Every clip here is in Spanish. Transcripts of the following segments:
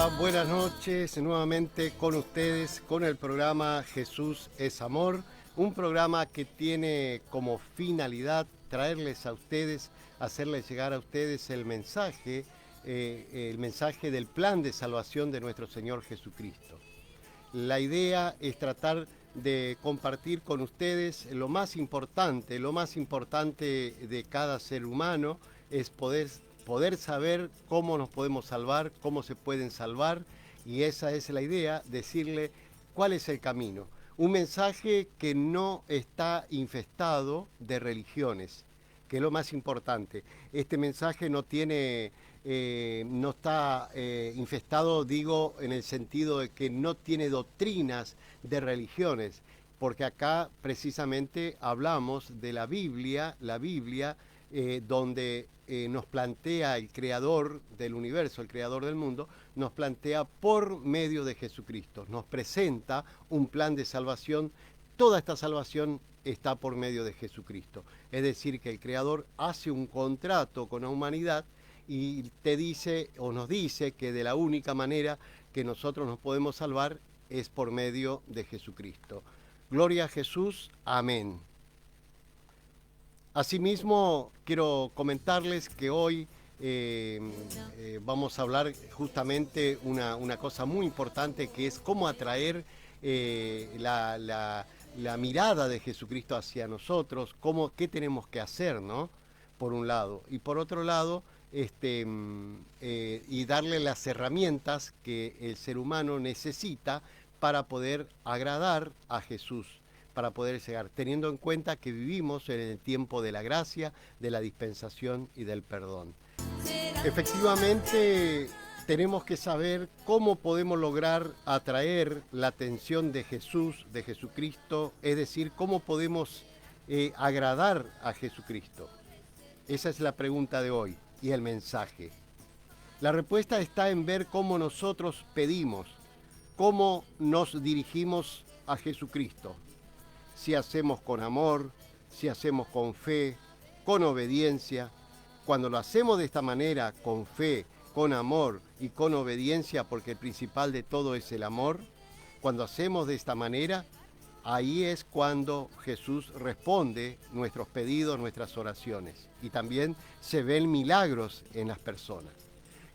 Hola, buenas noches, nuevamente con ustedes con el programa Jesús es Amor, un programa que tiene como finalidad traerles a ustedes, hacerles llegar a ustedes el mensaje del plan de salvación de nuestro Señor Jesucristo. La idea es tratar de compartir con ustedes lo más importante de cada ser humano es poder saber cómo nos podemos salvar, cómo se pueden salvar, y esa es la idea, decirle cuál es el camino. Un mensaje que no está infestado de religiones, que es lo más importante. Este mensaje no está infestado, digo, en el sentido de que no tiene doctrinas de religiones, porque acá precisamente hablamos de la Biblia, donde nos plantea el creador del universo, el creador del mundo, nos plantea por medio de Jesucristo, nos presenta un plan de salvación. Toda esta salvación está por medio de Jesucristo. Es decir, que el creador hace un contrato con la humanidad y te dice o nos dice que de la única manera que nosotros nos podemos salvar es por medio de Jesucristo. Gloria a Jesús, amén. Asimismo, quiero comentarles que hoy vamos a hablar justamente una cosa muy importante, que es cómo atraer la mirada de Jesucristo hacia nosotros, qué tenemos que hacer, ¿no? Por un lado. Y por otro lado, y darle las herramientas que el ser humano necesita para poder agradar a Jesús, para poder llegar, teniendo en cuenta que vivimos en el tiempo de la gracia, de la dispensación y del perdón. Efectivamente, tenemos que saber cómo podemos lograr atraer la atención de Jesús, de Jesucristo, es decir, cómo podemos agradar a Jesucristo. Esa es la pregunta de hoy y el mensaje. La respuesta está en ver cómo nosotros pedimos, cómo nos dirigimos a Jesucristo. Si hacemos con amor, si hacemos con fe, con obediencia. Cuando lo hacemos de esta manera, con fe, con amor y con obediencia, porque el principal de todo es el amor, cuando hacemos de esta manera, ahí es cuando Jesús responde nuestros pedidos, nuestras oraciones. Y también se ven milagros en las personas.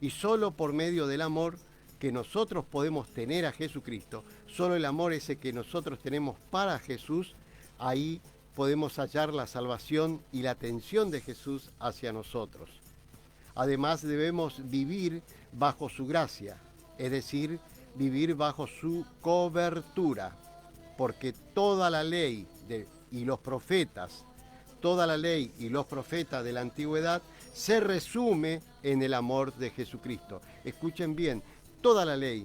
Y solo por medio del amor que nosotros podemos tener a Jesucristo, solo el amor ese que nosotros tenemos para Jesús, ahí podemos hallar la salvación y la atención de Jesús hacia nosotros. Además, debemos vivir bajo su gracia, es decir, vivir bajo su cobertura, porque toda la ley y los profetas de la antigüedad se resume en el amor de Jesucristo. Escuchen bien, toda la ley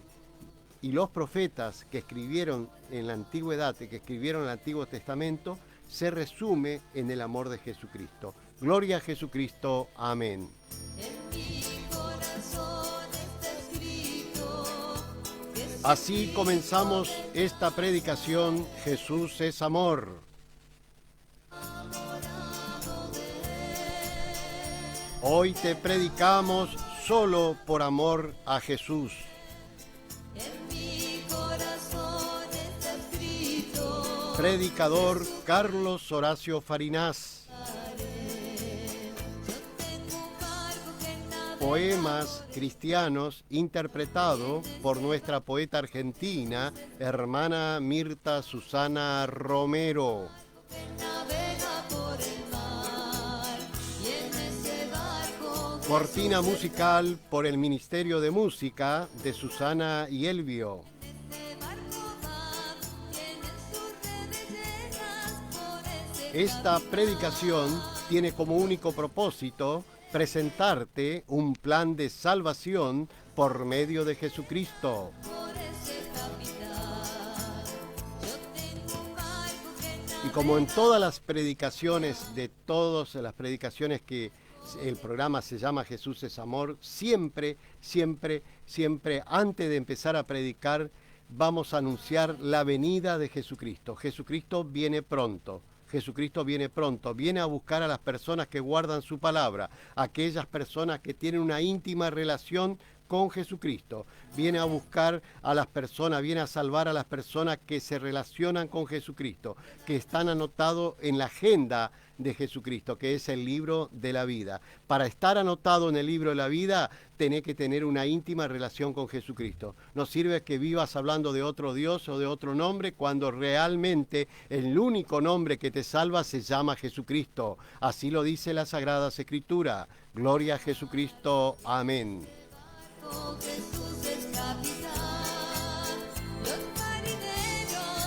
y los profetas que escribieron en la antigüedad, que escribieron el Antiguo Testamento, se resume en el amor de Jesucristo. Gloria a Jesucristo. Amén. Así comenzamos esta predicación, Jesús es amor. Hoy te predicamos solo por amor a Jesús. Predicador Carlos Horacio Farinás. Poemas cristianos interpretado por nuestra poeta argentina, hermana Mirta Susana Romero. Cortina musical por el Ministerio de Música de Susana y Elvio. Esta predicación tiene como único propósito presentarte un plan de salvación por medio de Jesucristo. Y como en todas las predicaciones, que el programa se llama Jesús es Amor, siempre, antes de empezar a predicar, vamos a anunciar la venida de Jesucristo. Jesucristo viene pronto. Viene a buscar a las personas que guardan su palabra, aquellas personas que tienen una íntima relación con Jesucristo. Viene a buscar a las personas, viene a salvar a las personas que se relacionan con Jesucristo, que están anotados en la agenda de Jesucristo, que es el libro de la vida. Para estar anotado en el libro de la vida, tenés que tener una íntima relación con Jesucristo. No sirve que vivas hablando de otro Dios o de otro nombre cuando realmente el único nombre que te salva se llama Jesucristo. Así lo dice la Sagrada Escritura. Gloria a Jesucristo. Amén.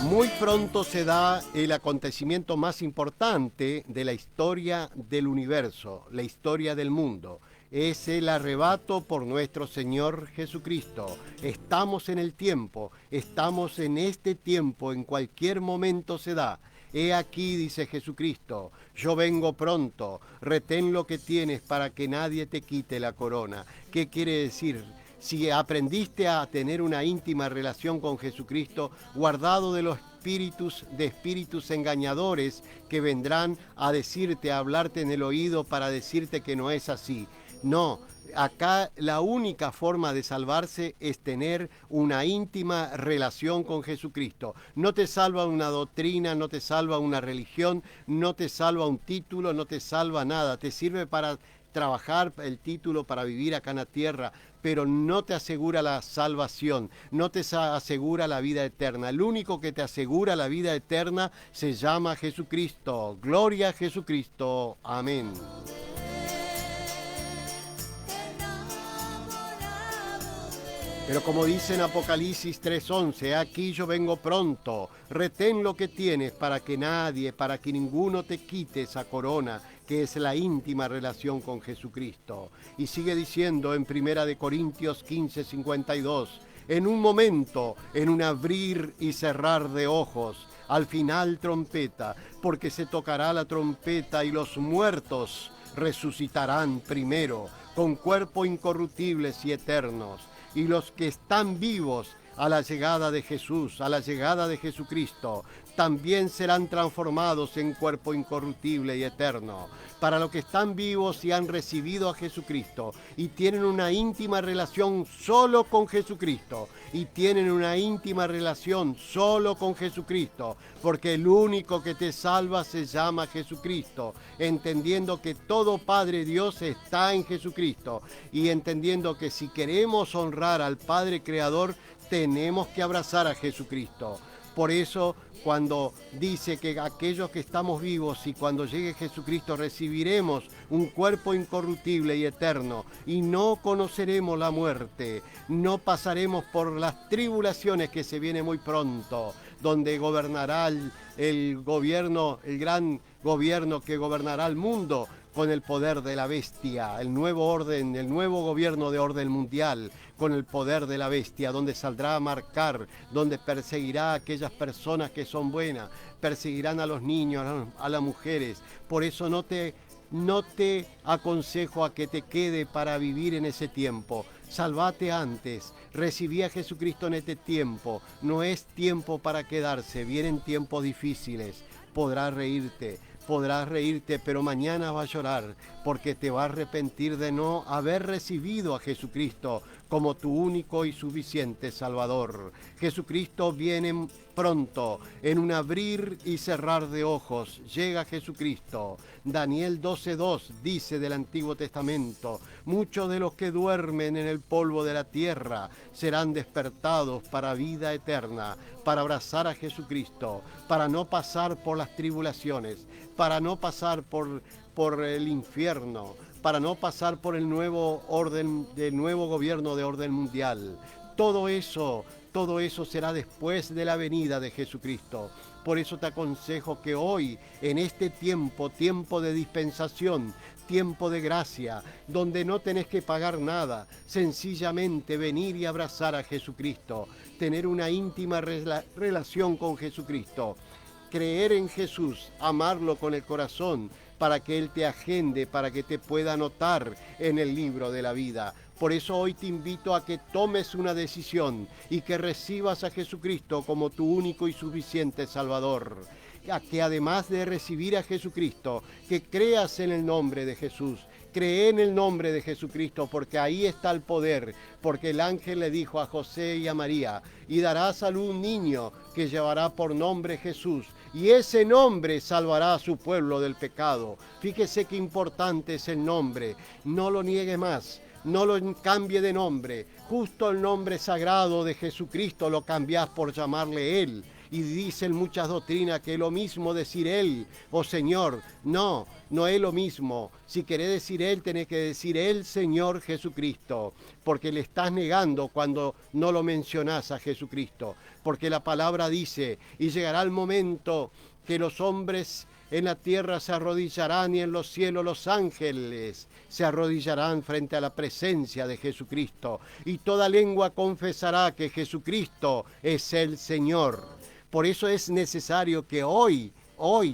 Muy pronto se da el acontecimiento más importante de la historia del universo, la historia del mundo. Es el arrebato por nuestro Señor Jesucristo. Estamos en el tiempo, estamos en este tiempo, en cualquier momento se da. He aquí, dice Jesucristo, yo vengo pronto, retén lo que tienes para que nadie te quite la corona. ¿Qué quiere decir? Si aprendiste a tener una íntima relación con Jesucristo, guardado de los espíritus engañadores que vendrán a decirte, a hablarte en el oído para decirte que no es así. No, acá la única forma de salvarse es tener una íntima relación con Jesucristo. No te salva una doctrina, no te salva una religión, no te salva un título, no te salva nada. Te sirve para trabajar el título, para vivir acá en la tierra, pero no te asegura la salvación, no te asegura la vida eterna. El único que te asegura la vida eterna se llama Jesucristo. Gloria a Jesucristo. Amén. Pero como dice en Apocalipsis 3:11, aquí yo vengo pronto, retén lo que tienes para que nadie, para que ninguno te quite esa corona, que es la íntima relación con Jesucristo. Y sigue diciendo en 1 Corintios 15:52, en un momento, en un abrir y cerrar de ojos, al final trompeta, porque se tocará la trompeta y los muertos resucitarán primero, con cuerpo incorruptibles y eternos. Y los que están vivos a la llegada de Jesús, a la llegada de Jesucristo, también serán transformados en cuerpo incorruptible y eterno. Para los que están vivos y han recibido a Jesucristo y tienen una íntima relación solo con Jesucristo, y tienen una íntima relación solo con Jesucristo, porque el único que te salva se llama Jesucristo, entendiendo que todo Padre Dios está en Jesucristo, y entendiendo que si queremos honrar al Padre Creador, tenemos que abrazar a Jesucristo. Por eso, cuando dice que aquellos que estamos vivos y cuando llegue Jesucristo recibiremos un cuerpo incorruptible y eterno y no conoceremos la muerte, no pasaremos por las tribulaciones que se vienen muy pronto, donde gobernará el gobierno, el gran gobierno que gobernará el mundo con el poder de la bestia, el nuevo orden, el nuevo gobierno de orden mundial, con el poder de la bestia, donde saldrá a marcar, donde perseguirá a aquellas personas que son buenas, perseguirán a los niños, a las mujeres. Por eso no te aconsejo a que te quede para vivir en ese tiempo. Salvate antes, recibí a Jesucristo en este tiempo. No es tiempo para quedarse, vienen tiempos difíciles. Podrás reírte, pero mañana vas a llorar, porque te vas a arrepentir de no haber recibido a Jesucristo como tu único y suficiente Salvador. Jesucristo viene pronto, en un abrir y cerrar de ojos, llega Jesucristo. Daniel 12:2 dice del Antiguo Testamento, muchos de los que duermen en el polvo de la tierra serán despertados para vida eterna, para abrazar a Jesucristo, para no pasar por las tribulaciones, para no pasar por el infierno, para no pasar por el nuevo orden, del nuevo gobierno de orden mundial. Todo eso será después de la venida de Jesucristo. Por eso te aconsejo que hoy, en este tiempo de dispensación, tiempo de gracia, donde no tenés que pagar nada, sencillamente venir y abrazar a Jesucristo, tener una íntima relación con Jesucristo, creer en Jesús, amarlo con el corazón, para que Él te agende, para que te pueda anotar en el libro de la vida. Por eso hoy te invito a que tomes una decisión y que recibas a Jesucristo como tu único y suficiente Salvador. A que además de recibir a Jesucristo, que creas en el nombre de Jesús, cree en el nombre de Jesucristo, porque ahí está el poder, porque el ángel le dijo a José y a María, y darás a luz un niño que llevará por nombre Jesús, y ese nombre salvará a su pueblo del pecado. Fíjese qué importante es el nombre, no lo niegue más. No lo cambie de nombre, justo el nombre sagrado de Jesucristo lo cambiás por llamarle Él. Y dicen muchas doctrinas que es lo mismo decir Él o Señor. No, no es lo mismo. Si querés decir Él, tenés que decir el Señor Jesucristo, porque le estás negando cuando no lo mencionás a Jesucristo. Porque la palabra dice, y llegará el momento que los hombres en la tierra se arrodillarán y en los cielos los ángeles se arrodillarán frente a la presencia de Jesucristo. Y toda lengua confesará que Jesucristo es el Señor. Por eso es necesario que hoy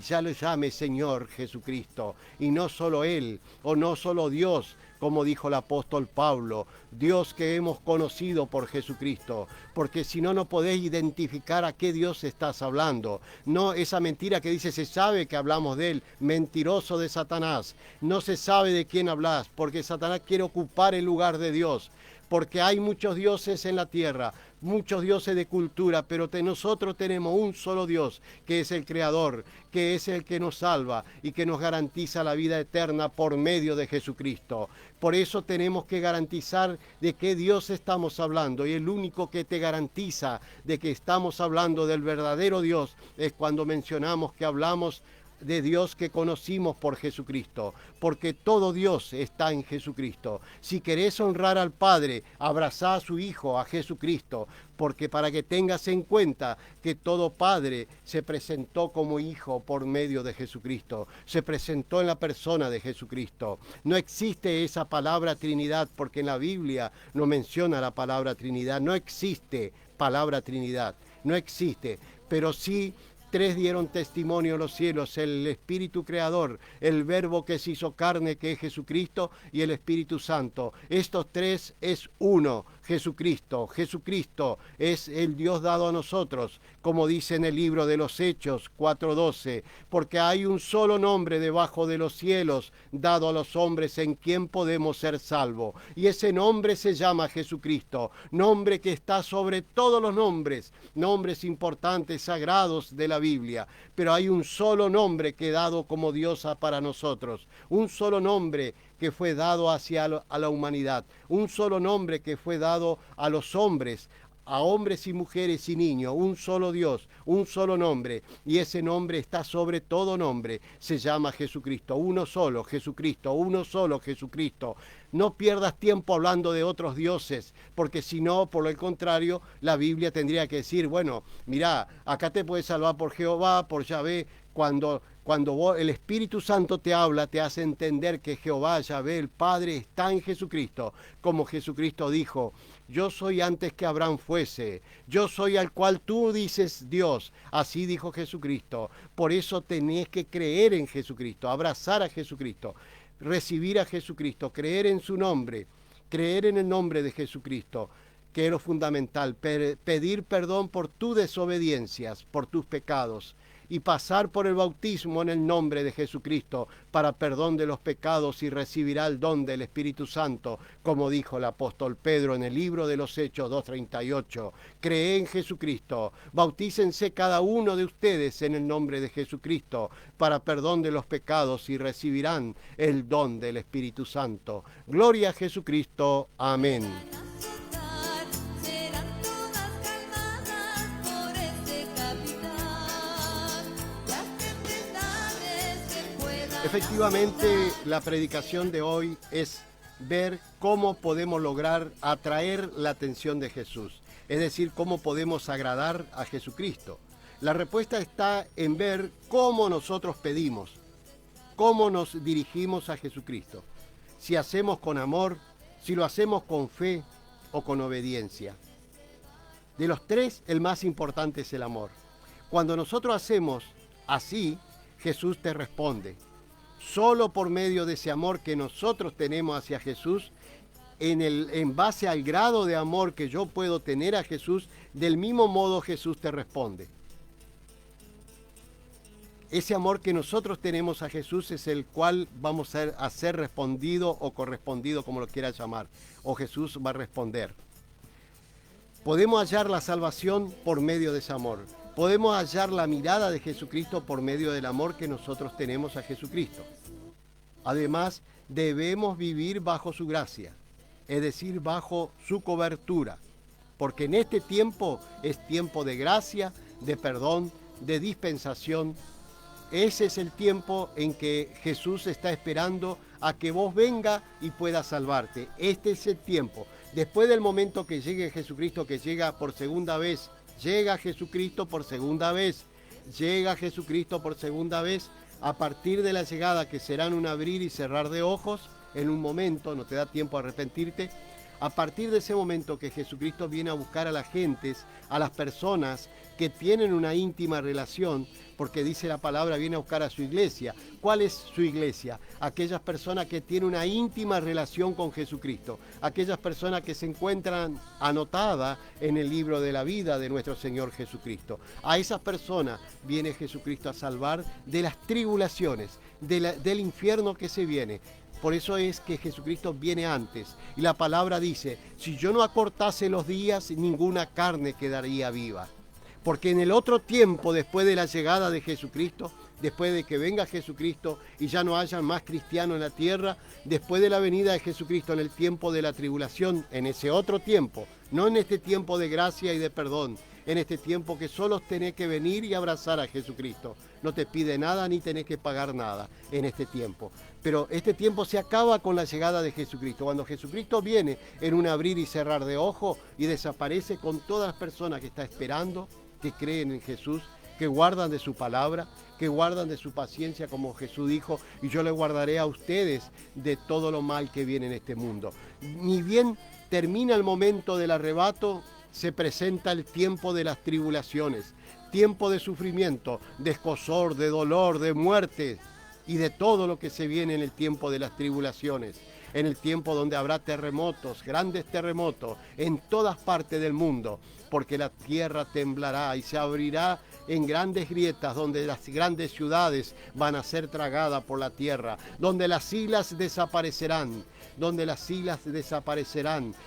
ya lo llame Señor Jesucristo. Y no solo Él, o no solo Dios, como dijo el apóstol Pablo, Dios que hemos conocido por Jesucristo, porque si no, no podés identificar a qué Dios estás hablando. No esa mentira que dice, se sabe que hablamos de Él, mentiroso de Satanás. No se sabe de quién hablas, porque Satanás quiere ocupar el lugar de Dios, porque hay muchos dioses en la tierra, muchos dioses de cultura, pero nosotros tenemos un solo Dios, que es el Creador, que es el que nos salva y que nos garantiza la vida eterna por medio de Jesucristo. Por eso tenemos que garantizar de qué Dios estamos hablando, y el único que te garantiza de que estamos hablando del verdadero Dios es cuando mencionamos que hablamos de Dios que conocimos por Jesucristo, porque todo Dios está en Jesucristo. Si querés honrar al Padre, abrazá a su Hijo, a Jesucristo, porque para que tengas en cuenta que todo Padre se presentó como Hijo por medio de Jesucristo, se presentó en la persona de Jesucristo. No existe esa palabra Trinidad, porque en la Biblia no menciona la palabra Trinidad, no existe palabra Trinidad, no existe, pero sí tres dieron testimonio en los cielos, el Espíritu Creador, el Verbo que se hizo carne, que es Jesucristo, y el Espíritu Santo. Estos tres es uno, Jesucristo. Jesucristo es el Dios dado a nosotros, como dice en el libro de los Hechos 4:12, porque hay un solo nombre debajo de los cielos dado a los hombres en quien podemos ser salvos. Y ese nombre se llama Jesucristo, nombre que está sobre todos los nombres, nombres importantes, sagrados de la Biblia, pero hay un solo nombre que dado como Dios para nosotros, un solo nombre que fue dado a la humanidad, un solo nombre que fue dado a los hombres, a hombres y mujeres y niños, un solo Dios, un solo nombre, y ese nombre está sobre todo nombre, se llama Jesucristo, uno solo Jesucristo, uno solo Jesucristo. No pierdas tiempo hablando de otros dioses, porque si no, por el contrario, la Biblia tendría que decir, bueno, mirá, acá te puedes salvar por Jehová, por Yahvé. Cuando el Espíritu Santo te habla, te hace entender que Jehová, Yahvé, el Padre, está en Jesucristo, como Jesucristo dijo, yo soy antes que Abraham fuese, yo soy al cual tú dices Dios, así dijo Jesucristo. Por eso tenés que creer en Jesucristo, abrazar a Jesucristo, recibir a Jesucristo, creer en su nombre, creer en el nombre de Jesucristo, que es lo fundamental, pedir perdón por tus desobediencias, por tus pecados, y pasar por el bautismo en el nombre de Jesucristo para perdón de los pecados, y recibirá el don del Espíritu Santo, como dijo el apóstol Pedro en el libro de los Hechos 2:38. Cree en Jesucristo, bautícense cada uno de ustedes en el nombre de Jesucristo para perdón de los pecados, y recibirán el don del Espíritu Santo. Gloria a Jesucristo. Amén. Efectivamente, la predicación de hoy es ver cómo podemos lograr atraer la atención de Jesús, es decir, cómo podemos agradar a Jesucristo. La respuesta está en ver cómo nosotros pedimos, cómo nos dirigimos a Jesucristo, si hacemos con amor, si lo hacemos con fe o con obediencia. De los tres, el más importante es el amor. Cuando nosotros hacemos así, Jesús te responde. Solo por medio de ese amor que nosotros tenemos hacia Jesús, en base al grado de amor que yo puedo tener a Jesús, del mismo modo Jesús te responde. ese amor que nosotros tenemos a Jesús es el cual vamos a ser respondido o correspondido, como lo quieras llamar, o Jesús va a responder. Podemos hallar la salvación por medio de ese amor. Podemos hallar la mirada de Jesucristo por medio del amor que nosotros tenemos a Jesucristo. Además, debemos vivir bajo su gracia, es decir, bajo su cobertura, porque en este tiempo es tiempo de gracia, de perdón, de dispensación. Ese es el tiempo en que Jesús está esperando a que vos venga y puedas salvarte. Este es el tiempo. Después del momento que llegue Jesucristo, que llega por segunda vez, llega Jesucristo por segunda vez, llega Jesucristo por segunda vez, a partir de la llegada, que será en un abrir y cerrar de ojos, en un momento, no te da tiempo a arrepentirte, a partir de ese momento que Jesucristo viene a buscar a las gentes, a las personas que tienen una íntima relación, porque dice la palabra, viene a buscar a su iglesia. ¿Cuál es su iglesia? Aquellas personas que tienen una íntima relación con Jesucristo, aquellas personas que se encuentran anotadas en el libro de la vida de nuestro Señor Jesucristo. A esas personas viene Jesucristo a salvar de las tribulaciones, del infierno que se viene. Por eso es que Jesucristo viene antes. Y la palabra dice, si yo no acortase los días, ninguna carne quedaría viva. Porque en el otro tiempo, después de la llegada de Jesucristo, después de que venga Jesucristo y ya no haya más cristianos en la tierra, después de la venida de Jesucristo en el tiempo de la tribulación, en ese otro tiempo, no en este tiempo de gracia y de perdón, en este tiempo que solo tenés que venir y abrazar a Jesucristo. No te pide nada ni tenés que pagar nada en este tiempo. Pero este tiempo se acaba con la llegada de Jesucristo. Cuando Jesucristo viene en un abrir y cerrar de ojos y desaparece con todas las personas que está esperando, que creen en Jesús, que guardan de su palabra, que guardan de su paciencia, como Jesús dijo, y yo le guardaré a ustedes de todo lo mal que viene en este mundo. Ni bien termina el momento del arrebato, se presenta el tiempo de las tribulaciones, tiempo de sufrimiento, de escozor, de dolor, de muerte y de todo lo que se viene en el tiempo de las tribulaciones, en el tiempo donde habrá terremotos, grandes terremotos en todas partes del mundo, porque la tierra temblará y se abrirá en grandes grietas, donde las grandes ciudades van a ser tragadas por la tierra, donde las islas desaparecerán,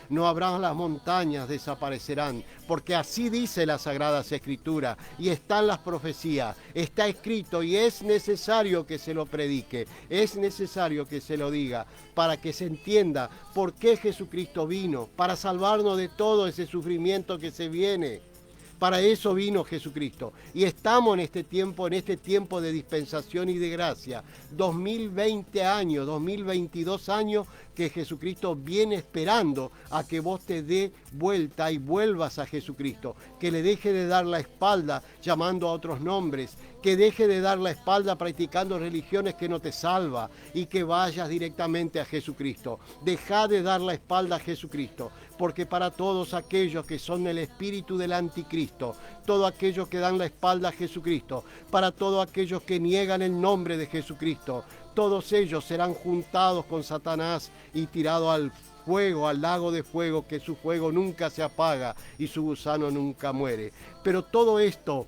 no habrá las montañas, desaparecerán, porque así dice las Sagradas Escrituras, y están las profecías, está escrito, y es necesario que se lo predique, es necesario que se lo diga, para que se entienda por qué Jesucristo vino, para salvarnos de todo ese sufrimiento que se viene. Para eso vino Jesucristo. Y estamos en este tiempo de dispensación y de gracia. 2020 años, 2022 años que Jesucristo viene esperando a que vos te dé vuelta y vuelvas a Jesucristo. Que le deje de dar la espalda llamando a otros nombres. Que deje de dar la espalda practicando religiones que no te salva. Y que vayas directamente a Jesucristo. Deja de dar la espalda a Jesucristo. Porque para todos aquellos que son el espíritu del anticristo, todos aquellos que dan la espalda a Jesucristo, para todos aquellos que niegan el nombre de Jesucristo, todos ellos serán juntados con Satanás y tirados al fuego, al lago de fuego, que su fuego nunca se apaga y su gusano nunca muere. Pero todo esto,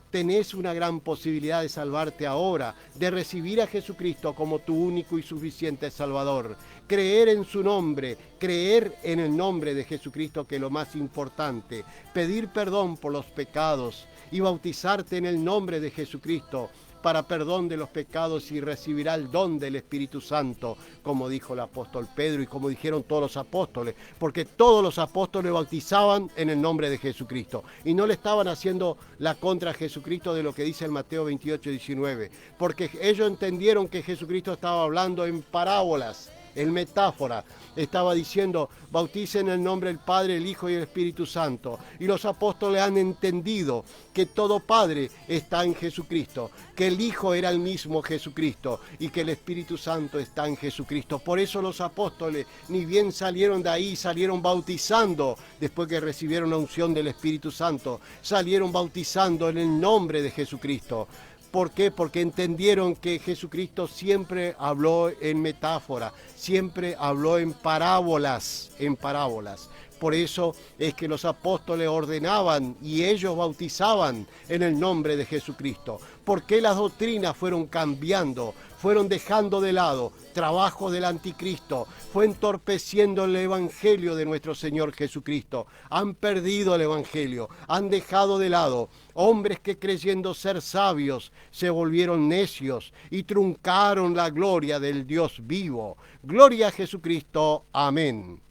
tenés una gran posibilidad de salvarte ahora, de recibir a Jesucristo como tu único y suficiente Salvador. Creer en su nombre, creer en el nombre de Jesucristo, que es lo más importante. Pedir perdón por los pecados y bautizarte en el nombre de Jesucristo para perdón de los pecados, y recibirá el don del Espíritu Santo, como dijo el apóstol Pedro y como dijeron todos los apóstoles, porque todos los apóstoles bautizaban en el nombre de Jesucristo y no le estaban haciendo la contra a Jesucristo de lo que dice el Mateo 28:19, porque ellos entendieron que Jesucristo estaba hablando en parábolas, en metáfora. Estaba diciendo, bauticen en el nombre del Padre, el Hijo y el Espíritu Santo. Y los apóstoles han entendido que todo Padre está en Jesucristo, que el Hijo era el mismo Jesucristo y que el Espíritu Santo está en Jesucristo. Por eso los apóstoles, ni bien salieron de ahí, salieron bautizando, después que recibieron la unción del Espíritu Santo, salieron bautizando en el nombre de Jesucristo. ¿Por qué? Porque entendieron que Jesucristo siempre habló en metáfora, siempre habló en parábolas, en parábolas. Por eso es que los apóstoles ordenaban y ellos bautizaban en el nombre de Jesucristo. Porque las doctrinas fueron cambiando, fueron dejando de lado trabajo del anticristo, fue entorpeciendo el evangelio de nuestro Señor Jesucristo. Han perdido el evangelio, han dejado de lado hombres que creyendo ser sabios se volvieron necios y truncaron la gloria del Dios vivo. Gloria a Jesucristo. Amén.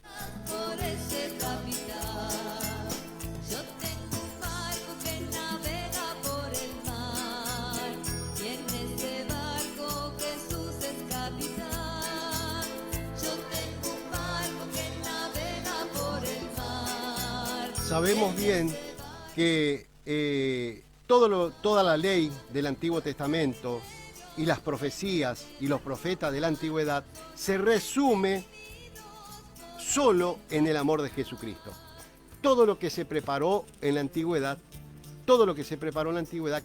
Por ese capitán, yo tengo un barco que navega por el mar, y en ese barco Jesús es capitán. Yo tengo un barco que navega por el mar. Sabemos bien que toda la ley del Antiguo Testamento y las profecías y los profetas de la antigüedad se resume solo en el amor de Jesucristo. Todo lo que se preparó en la antigüedad,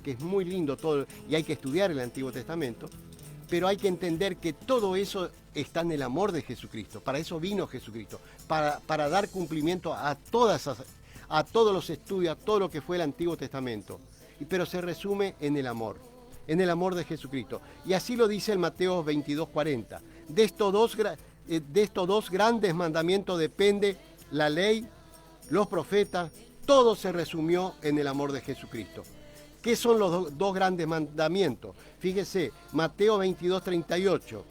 que es muy lindo todo, y hay que estudiar el Antiguo Testamento, pero hay que entender que todo eso está en el amor de Jesucristo. Para eso vino Jesucristo, para dar cumplimiento a todos los estudios, a todo lo que fue el Antiguo Testamento. Pero se resume en el amor de Jesucristo. Y así lo dice el Mateo 22:40. De estos dos grandes mandamientos depende la ley, los profetas, todo se resumió en el amor de Jesucristo. ¿Qué son los dos grandes mandamientos? Fíjese, Mateo 22:38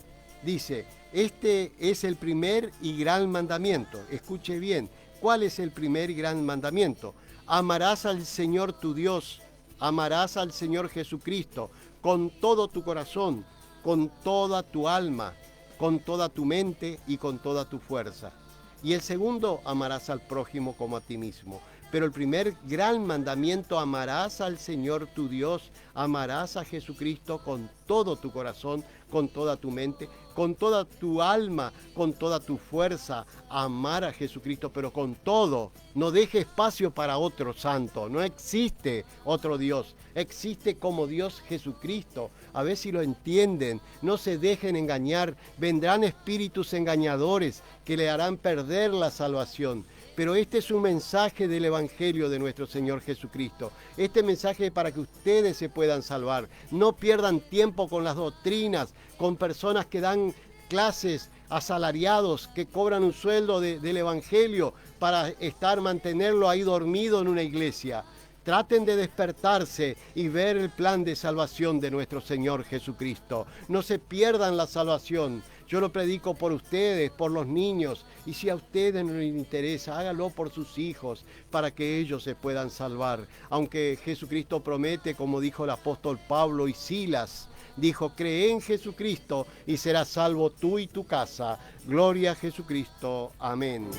dice, este es el primer y gran mandamiento. Escuche bien, ¿cuál es el primer y gran mandamiento? Amarás al Señor tu Dios, amarás al Señor Jesucristo con todo tu corazón, con toda tu alma, con toda tu mente y con toda tu fuerza. Y el segundo, amarás al prójimo como a ti mismo. Pero el primer gran mandamiento, amarás al Señor tu Dios, amarás a Jesucristo con todo tu corazón, con toda tu mente, con toda tu alma, con toda tu fuerza, amar a Jesucristo, pero con todo. No deje espacio para otro santo, no existe otro Dios, existe como Dios Jesucristo. A ver si lo entienden, no se dejen engañar, vendrán espíritus engañadores que le harán perder la salvación. Pero este es un mensaje del Evangelio de nuestro Señor Jesucristo. Este mensaje es para que ustedes se puedan salvar. No pierdan tiempo con las doctrinas, con personas que dan clases, asalariados, que cobran un sueldo del Evangelio para mantenerlo ahí dormido en una iglesia. Traten de despertarse y ver el plan de salvación de nuestro Señor Jesucristo. No se pierdan la salvación. Yo lo predico por ustedes, por los niños, y si a ustedes no les interesa, hágalo por sus hijos, para que ellos se puedan salvar. Aunque Jesucristo promete, como dijo el apóstol Pablo y Silas, dijo, cree en Jesucristo y serás salvo tú y tu casa. Gloria a Jesucristo. Amén.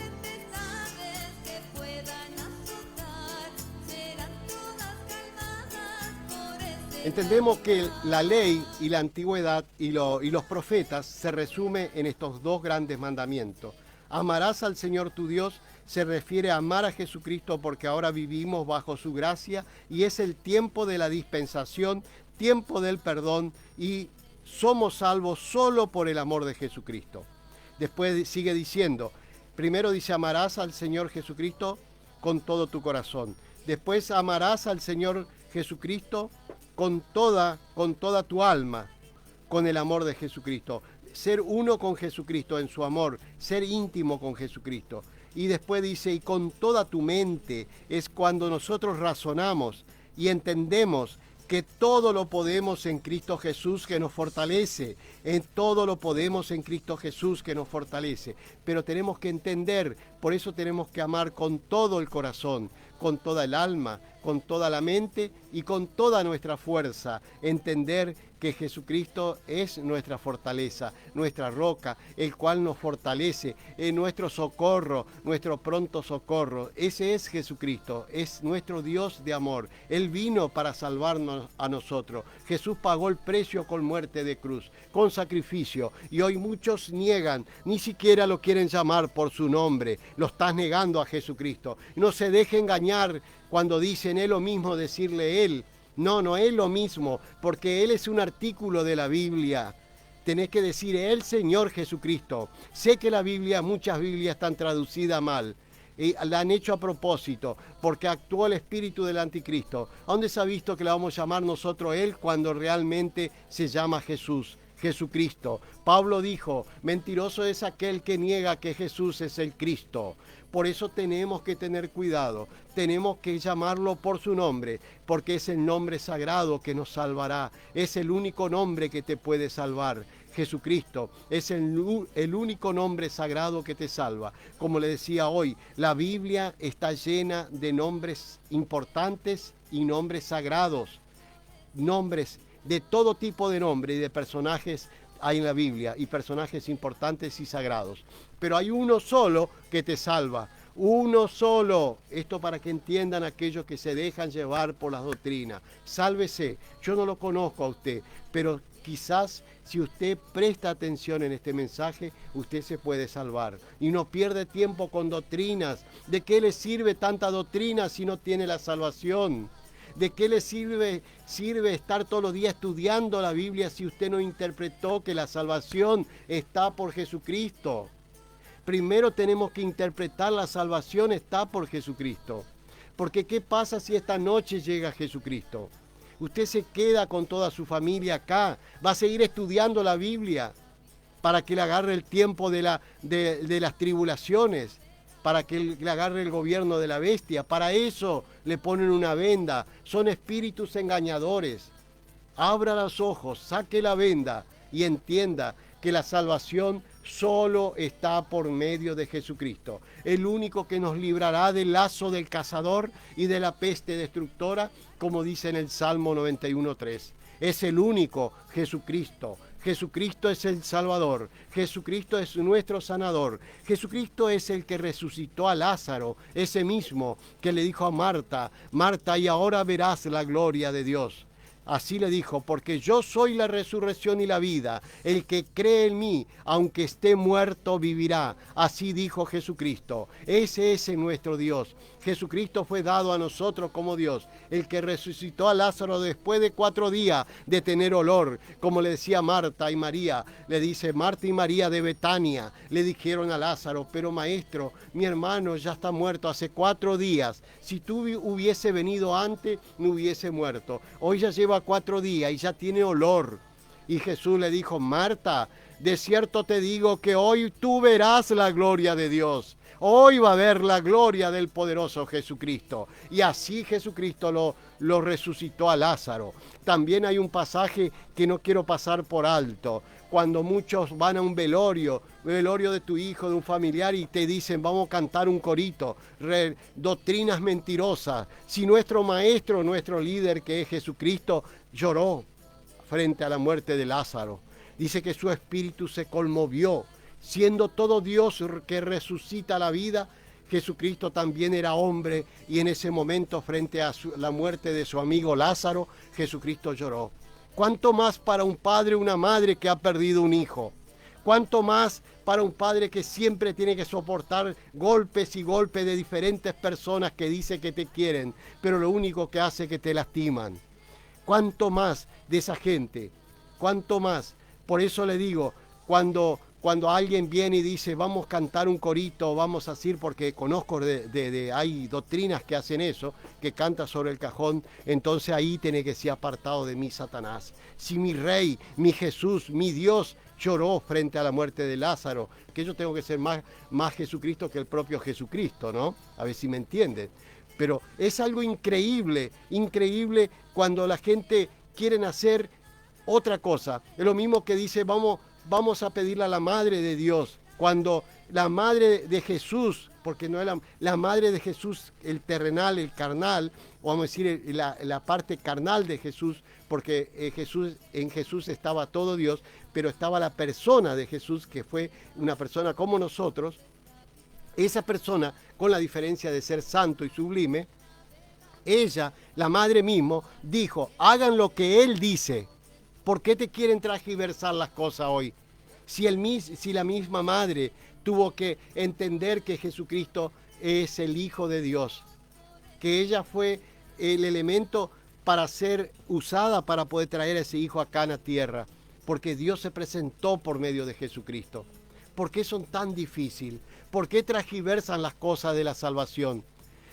Entendemos que la ley y la antigüedad y los profetas se resume en estos dos grandes mandamientos. Amarás al Señor tu Dios se refiere a amar a Jesucristo porque ahora vivimos bajo su gracia y es el tiempo de la dispensación, tiempo del perdón y somos salvos solo por el amor de Jesucristo. Después sigue diciendo, primero dice amarás al Señor Jesucristo con todo tu corazón. Después amarás al Señor Jesucristo con toda tu alma, con el amor de Jesucristo. Ser uno con Jesucristo en su amor, ser íntimo con Jesucristo. Y después dice, y con toda tu mente, es cuando nosotros razonamos y entendemos que todo lo podemos en Cristo Jesús que nos fortalece. En todo lo podemos en Cristo Jesús que nos fortalece. Pero tenemos que entender, por eso tenemos que amar con todo el corazón, con toda el alma, con toda la mente y con toda nuestra fuerza. Entender que Jesucristo es nuestra fortaleza, nuestra roca, el cual nos fortalece, es nuestro socorro, nuestro pronto socorro. Ese es Jesucristo, es nuestro Dios de amor. Él vino para salvarnos a nosotros. Jesús pagó el precio con muerte de cruz, con sacrificio. Y hoy muchos niegan, ni siquiera lo quieren llamar por su nombre. Lo estás negando a Jesucristo. No se deje engañar cuando dicen, es lo mismo decirle Él. No, no es lo mismo, porque Él es un artículo de la Biblia. Tenés que decir el Señor Jesucristo. Sé que muchas Biblias están traducidas mal. Y la han hecho a propósito, porque actuó el espíritu del anticristo. ¿A dónde se ha visto que la vamos a llamar nosotros Él cuando realmente se llama Jesús? Jesucristo. Pablo dijo, mentiroso es aquel que niega que Jesús es el Cristo. Por eso tenemos que tener cuidado, tenemos que llamarlo por su nombre, porque es el nombre sagrado que nos salvará, es el único nombre que te puede salvar. Jesucristo es el único nombre sagrado que te salva. Como le decía hoy, la Biblia está llena de nombres importantes y nombres sagrados, nombres de todo tipo de nombre y de personajes hay en la Biblia, y personajes importantes y sagrados. Pero hay uno solo que te salva, uno solo. Esto para que entiendan aquellos que se dejan llevar por las doctrinas. Sálvese, yo no lo conozco a usted, pero quizás si usted presta atención en este mensaje, usted se puede salvar. Y no pierde tiempo con doctrinas. ¿De qué le sirve tanta doctrina si no tiene la salvación? ¿De qué le sirve estar todos los días estudiando la Biblia si usted no interpretó que la salvación está por Jesucristo? Primero tenemos que interpretar la salvación está por Jesucristo. Porque ¿qué pasa si esta noche llega Jesucristo? Usted se queda con toda su familia acá, va a seguir estudiando la Biblia para que le agarre el tiempo de las tribulaciones, para que le agarre el gobierno de la bestia. Para eso le ponen una venda. Son espíritus engañadores. Abra los ojos, saque la venda y entienda que la salvación solo está por medio de Jesucristo. El único que nos librará del lazo del cazador y de la peste destructora, como dice en el Salmo 91:3. Es el único, Jesucristo. Jesucristo es el Salvador, Jesucristo es nuestro sanador, Jesucristo es el que resucitó a Lázaro, ese mismo que le dijo a Marta, Marta, y ahora verás la gloria de Dios. Así le dijo, porque yo soy la resurrección y la vida, el que cree en mí, aunque esté muerto, vivirá. Así dijo Jesucristo, ese es nuestro Dios. Jesucristo fue dado a nosotros como Dios, el que resucitó a Lázaro después de 4 días de tener olor, como le decía Marta y María, le dice Marta y María de Betania, le dijeron a Lázaro, pero maestro, mi hermano ya está muerto hace 4 días, si tú hubiese venido antes, no hubiese muerto, hoy ya lleva 4 días y ya tiene olor. Y Jesús le dijo, Marta, de cierto te digo que hoy tú verás la gloria de Dios. Hoy va a ver la gloria del poderoso Jesucristo. Y así Jesucristo lo resucitó a Lázaro. También hay un pasaje que no quiero pasar por alto. Cuando muchos van a un velorio de tu hijo, de un familiar, y te dicen, vamos a cantar un corito, doctrinas mentirosas. Si nuestro maestro, nuestro líder, que es Jesucristo, lloró frente a la muerte de Lázaro. Dice que su espíritu se conmovió. Siendo todo Dios que resucita la vida, Jesucristo también era hombre y en ese momento frente a la muerte de su amigo Lázaro, Jesucristo lloró. ¿Cuánto más para un padre o una madre que ha perdido un hijo? ¿Cuánto más para un padre que siempre tiene que soportar golpes y golpes de diferentes personas que dicen que te quieren, pero lo único que hace es que te lastiman? ¿Cuánto más de esa gente? ¿Cuánto más? Por eso le digo, cuando alguien viene y dice, vamos a cantar un corito, vamos a decir, porque conozco hay doctrinas que hacen eso, que canta sobre el cajón, entonces ahí tiene que ser apartado de mí, Satanás. Si mi rey, mi Jesús, mi Dios lloró frente a la muerte de Lázaro, que yo tengo que ser más Jesucristo que el propio Jesucristo, ¿no? A ver si me entienden. Pero es algo increíble, increíble cuando la gente quiere hacer otra cosa. Es lo mismo que dice, vamos a pedirle a la Madre de Dios, cuando la Madre de Jesús, porque no es la Madre de Jesús, el terrenal, el carnal, o vamos a decir la parte carnal de Jesús, porque en Jesús estaba todo Dios, pero estaba la persona de Jesús, que fue una persona como nosotros. Esa persona, con la diferencia de ser santo y sublime, ella, la Madre mismo, dijo, hagan lo que Él dice. ¿Por qué te quieren transgiversar las cosas hoy? Si la misma Madre tuvo que entender que Jesucristo es el Hijo de Dios, que ella fue el elemento para ser usada para poder traer a ese hijo acá en la tierra, porque Dios se presentó por medio de Jesucristo. ¿Por qué son tan difíciles? ¿Por qué transgiversan las cosas de la salvación?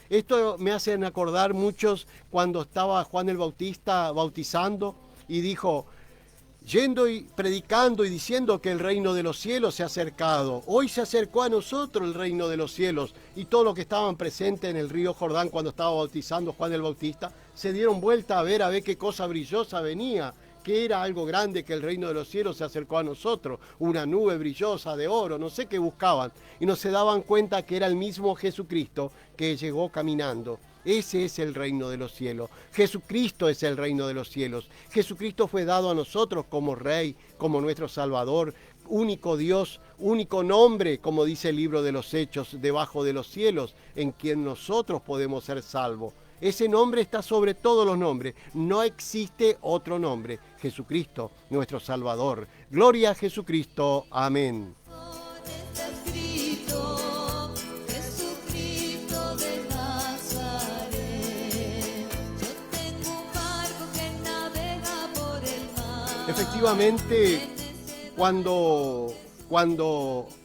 Esto me hace acordar muchos cuando estaba Juan el Bautista bautizando y dijo, yendo y predicando y diciendo que el reino de los cielos se ha acercado. Hoy se acercó a nosotros el reino de los cielos, y todos los que estaban presentes en el río Jordán cuando estaba bautizando Juan el Bautista se dieron vuelta a ver qué cosa brillosa venía, que era algo grande, que el reino de los cielos se acercó a nosotros, una nube brillosa de oro, no sé qué buscaban, y no se daban cuenta que era el mismo Jesucristo que llegó caminando. Ese es el reino de los cielos. Jesucristo es el reino de los cielos. Jesucristo fue dado a nosotros como Rey, como nuestro Salvador, único Dios, único nombre, como dice el libro de los Hechos, debajo de los cielos, en quien nosotros podemos ser salvos. Ese nombre está sobre todos los nombres. No existe otro nombre. Jesucristo, nuestro Salvador. Gloria a Jesucristo. Amén. Efectivamente, cuando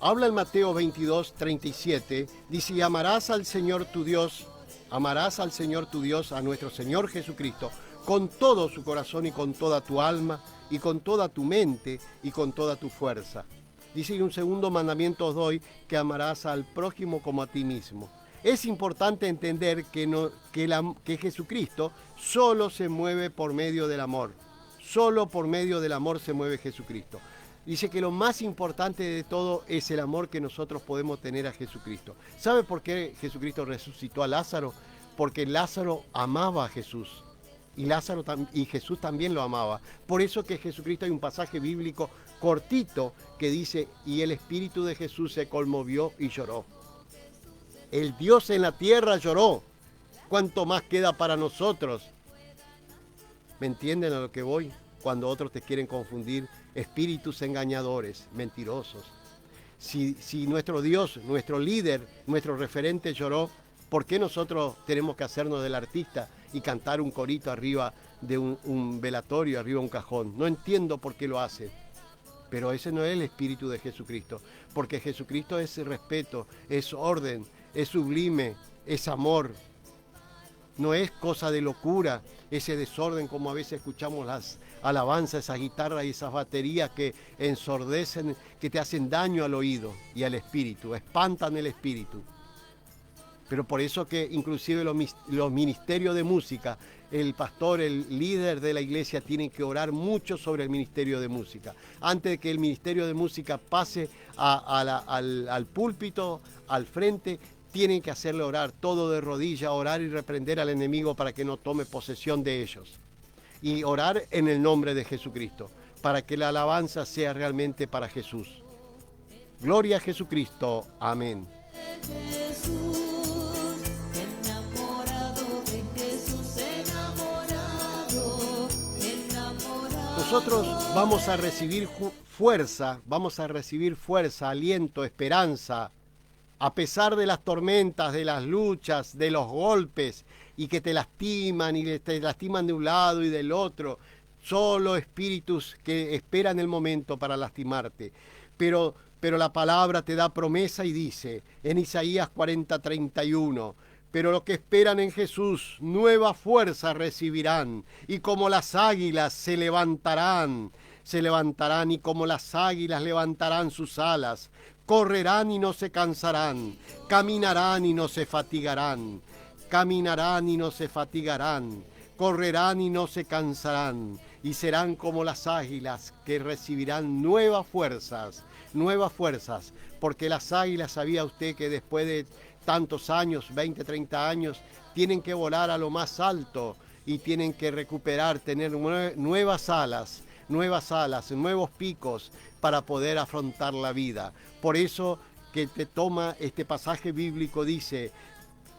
habla en Mateo 22, 37, dice, y amarás al Señor tu Dios, a nuestro Señor Jesucristo, con todo su corazón y con toda tu alma, y con toda tu mente, y con toda tu fuerza. Dice, y un segundo mandamiento os doy, que amarás al prójimo como a ti mismo. Es importante entender que Jesucristo solo se mueve por medio del amor. Solo por medio del amor se mueve Jesucristo. Dice que lo más importante de todo es el amor que nosotros podemos tener a Jesucristo. ¿Sabe por qué Jesucristo resucitó a Lázaro? Porque Lázaro amaba a Jesús. Y Jesús también lo amaba. Por eso que Jesucristo, hay un pasaje bíblico cortito que dice, y el Espíritu de Jesús se conmovió y lloró. El Dios en la tierra lloró. ¿Cuánto más queda para nosotros? ¿Me entienden a lo que voy? Cuando otros te quieren confundir, espíritus engañadores, mentirosos. Si nuestro Dios, nuestro líder, nuestro referente lloró, ¿por qué nosotros tenemos que hacernos del artista y cantar un corito arriba de un velatorio, arriba de un cajón? No entiendo por qué lo hace. Pero ese no es el espíritu de Jesucristo, porque Jesucristo es respeto, es orden, es sublime, es amor. No es cosa de locura, ese desorden como a veces escuchamos las alabanzas, esas guitarras y esas baterías que ensordecen, que te hacen daño al oído y al espíritu, espantan el espíritu. Pero por eso que inclusive los ministerios de música, el pastor, el líder de la iglesia tienen que orar mucho sobre el ministerio de música. Antes de que el ministerio de música pase al púlpito, al frente, tienen que hacerle orar, todo de rodilla, orar y reprender al enemigo para que no tome posesión de ellos. Y orar en el nombre de Jesucristo, para que la alabanza sea realmente para Jesús. Gloria a Jesucristo. Amén. Nosotros vamos a recibir fuerza, aliento, esperanza, a pesar de las tormentas, de las luchas, de los golpes, y que te lastiman de un lado y del otro, solo espíritus que esperan el momento para lastimarte. Pero la palabra te da promesa y dice, en Isaías 40:31, pero los que esperan en Jesús, nueva fuerza recibirán, y como las águilas se levantarán, y como las águilas levantarán sus alas, correrán y no se cansarán, caminarán y no se fatigarán, correrán y no se cansarán, y serán como las águilas que recibirán nuevas fuerzas, porque las águilas, ¿sabía usted que después de tantos años, 20, 30 años, tienen que volar a lo más alto y tienen que recuperar, tener nuevas alas, nuevos picos para poder afrontar la vida? Por eso que te toma este pasaje bíblico, dice,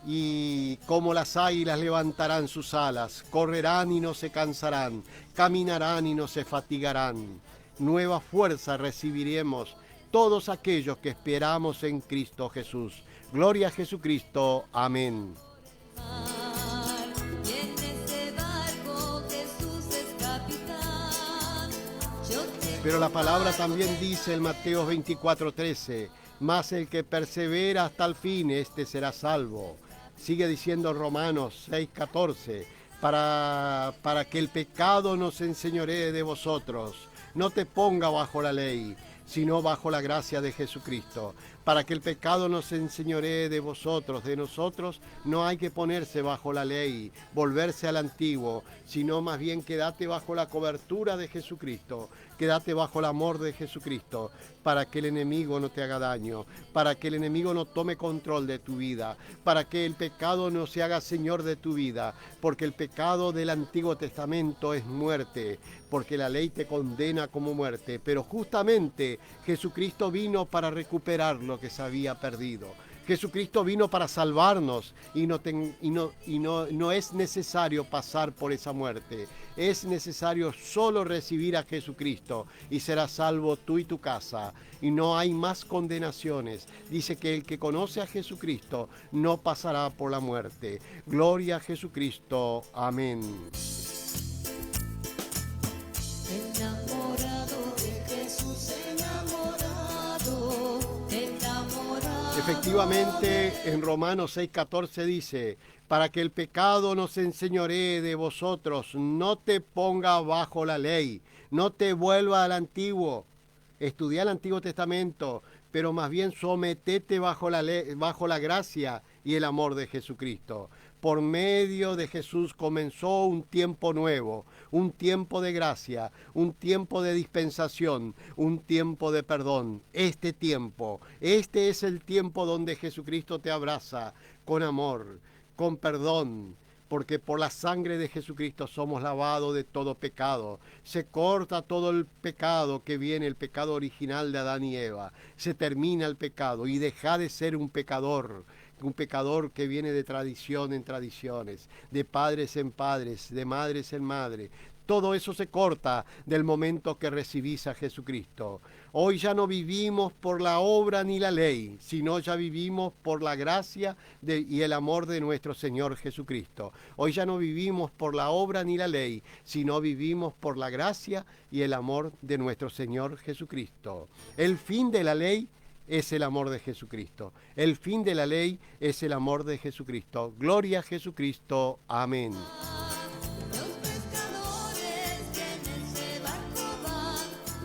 y como las águilas levantarán sus alas, correrán y no se cansarán, caminarán y no se fatigarán. Nueva fuerza recibiremos todos aquellos que esperamos en Cristo Jesús. Gloria a Jesucristo. Amén. Y en ese barco Pero la palabra también dice en Mateo 24:13, mas el que persevera hasta el fin, este será salvo. Sigue diciendo Romanos 6:14, para que el pecado no se enseñoree de vosotros, no te ponga bajo la ley, sino bajo la gracia de Jesucristo. Para que el pecado no se enseñoree de vosotros, de nosotros, no hay que ponerse bajo la ley, volverse al antiguo, sino más bien quédate bajo la cobertura de Jesucristo, quédate bajo el amor de Jesucristo, para que el enemigo no te haga daño, para que el enemigo no tome control de tu vida, para que el pecado no se haga señor de tu vida, porque el pecado del Antiguo Testamento es muerte, porque la ley te condena como muerte, pero justamente Jesucristo vino para recuperar lo que se había perdido. Jesucristo vino para salvarnos y no es necesario pasar por esa muerte. Es necesario solo recibir a Jesucristo y serás salvo tú y tu casa. Y no hay más condenaciones. Dice que el que conoce a Jesucristo no pasará por la muerte. Gloria a Jesucristo. Amén. Enamorado de Jesús, enamorado. Efectivamente, en Romanos 6:14 dice, para que el pecado no se enseñoree de vosotros, no te ponga bajo la ley, no te vuelva al antiguo. Estudia el Antiguo Testamento, pero más bien sometete bajo la ley, bajo la gracia y el amor de Jesucristo. Por medio de Jesús comenzó un tiempo nuevo, un tiempo de gracia, un tiempo de dispensación, un tiempo de perdón. Este es el tiempo donde Jesucristo te abraza con amor, con perdón, porque por la sangre de Jesucristo somos lavados de todo pecado. Se corta todo el pecado que viene, el pecado original de Adán y Eva. Se termina el pecado y deja de ser un pecador que viene de tradición en tradiciones, de padres en padres, de madres en madre. Todo eso se corta del momento que recibís a Jesucristo. Hoy ya no vivimos por la obra ni la ley, sino ya vivimos por la gracia y el amor de nuestro Señor Jesucristo. Hoy ya no vivimos por la obra ni la ley, sino vivimos por la gracia y el amor de nuestro Señor Jesucristo. El fin de la ley es el amor de Jesucristo. El fin de la ley es el amor de Jesucristo. Gloria a Jesucristo. Amén. Los pescadores que en ese barco van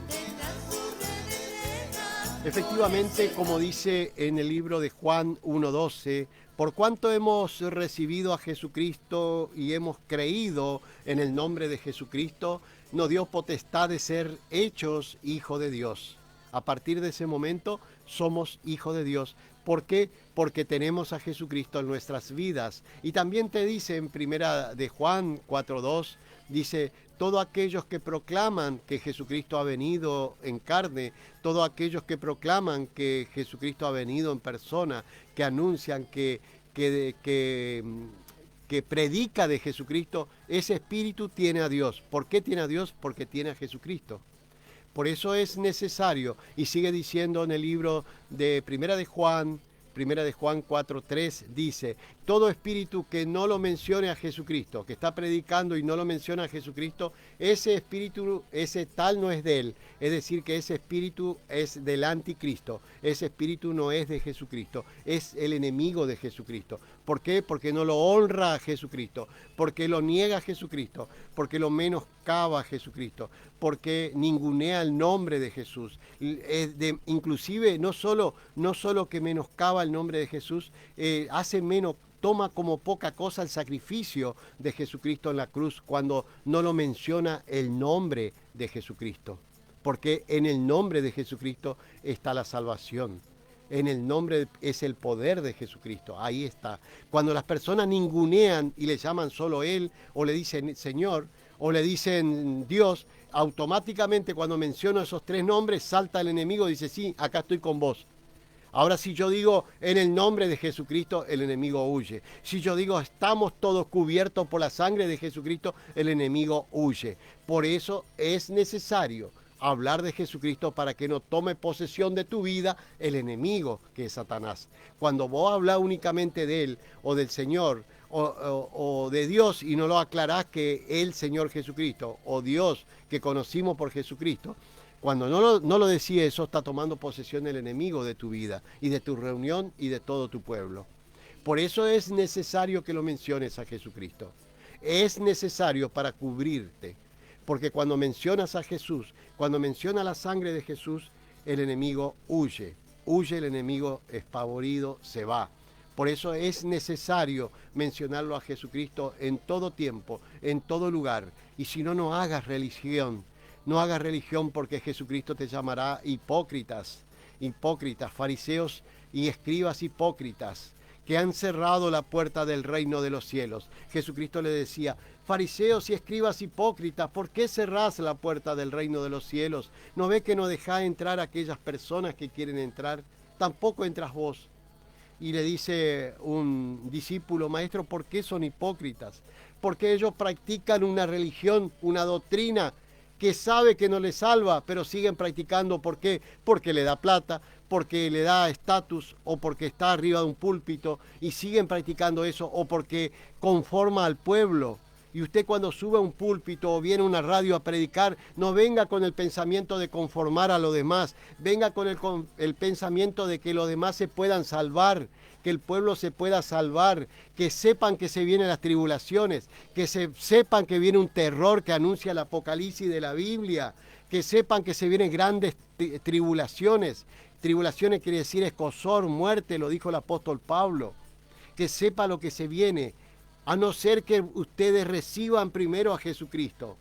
tendrán sus redes llenas. Efectivamente, como dice en el libro de Juan 1:12, por cuanto hemos recibido a Jesucristo y hemos creído en el nombre de Jesucristo, nos dio potestad de ser hechos hijos de Dios. A partir de ese momento somos hijos de Dios. ¿Por qué? Porque tenemos a Jesucristo en nuestras vidas. Y también te dice en primera de Juan 4:2, dice, todos aquellos que proclaman que Jesucristo ha venido en carne, todos aquellos que proclaman que Jesucristo ha venido en persona, que anuncian que predica de Jesucristo, ese espíritu tiene a Dios. ¿Por qué tiene a Dios? Porque tiene a Jesucristo. Por eso es necesario, y sigue diciendo en el libro de Primera de Juan 4:3, dice, todo espíritu que no lo mencione a Jesucristo, que está predicando y no lo menciona a Jesucristo, ese espíritu, ese tal no es de él. Es decir, que ese espíritu es del anticristo. Ese espíritu no es de Jesucristo, es el enemigo de Jesucristo. ¿Por qué? Porque no lo honra a Jesucristo, porque lo niega a Jesucristo, porque lo menoscaba a Jesucristo, porque ningunea el nombre de Jesús. Inclusive no solo que menoscaba el nombre de Jesús, toma como poca cosa el sacrificio de Jesucristo en la cruz cuando no lo menciona el nombre de Jesucristo. Porque en el nombre de Jesucristo está la salvación. En el nombre es el poder de Jesucristo. Ahí está. Cuando las personas ningunean y le llaman solo Él, o le dicen Señor, o le dicen Dios, automáticamente cuando menciono esos tres nombres, salta el enemigo y dice, sí, acá estoy con vos. Ahora si yo digo en el nombre de Jesucristo, el enemigo huye. Si yo digo estamos todos cubiertos por la sangre de Jesucristo, el enemigo huye. Por eso es necesario hablar de Jesucristo para que no tome posesión de tu vida el enemigo que es Satanás. Cuando vos hablas únicamente de Él o del Señor o de Dios y no lo aclarás que el Señor Jesucristo o Dios que conocimos por Jesucristo, Cuando no lo decía eso, está tomando posesión el enemigo de tu vida y de tu reunión y de todo tu pueblo. Por eso es necesario que lo menciones a Jesucristo. Es necesario para cubrirte. Porque cuando mencionas a Jesús, cuando mencionas la sangre de Jesús, el enemigo huye. Huye el enemigo espavorido, se va. Por eso es necesario mencionarlo a Jesucristo en todo tiempo, en todo lugar. Y si no, no hagas religión. No hagas religión porque Jesucristo te llamará hipócritas, fariseos y escribas hipócritas, que han cerrado la puerta del reino de los cielos. Jesucristo le decía, fariseos y escribas hipócritas, ¿por qué cerrás la puerta del reino de los cielos? ¿No ves que no dejás entrar a aquellas personas que quieren entrar? Tampoco entras vos. Y le dice un discípulo, maestro, ¿por qué son hipócritas? Porque ellos practican una religión, una doctrina que sabe que no les salva, pero siguen practicando. ¿Por qué? Porque le da plata, porque le da estatus, o porque está arriba de un púlpito y siguen practicando eso, o porque conforma al pueblo. Y usted cuando sube a un púlpito o viene a una radio a predicar, no venga con el pensamiento de conformar a los demás, venga con el pensamiento de que los demás se puedan salvar, que el pueblo se pueda salvar, que sepan que se vienen las tribulaciones, que sepan que viene un terror que anuncia el Apocalipsis de la Biblia, que sepan que se vienen grandes tribulaciones. Tribulaciones quiere decir escozor, muerte, lo dijo el apóstol Pablo. Que sepa lo que se viene, a no ser que ustedes reciban primero a Jesucristo.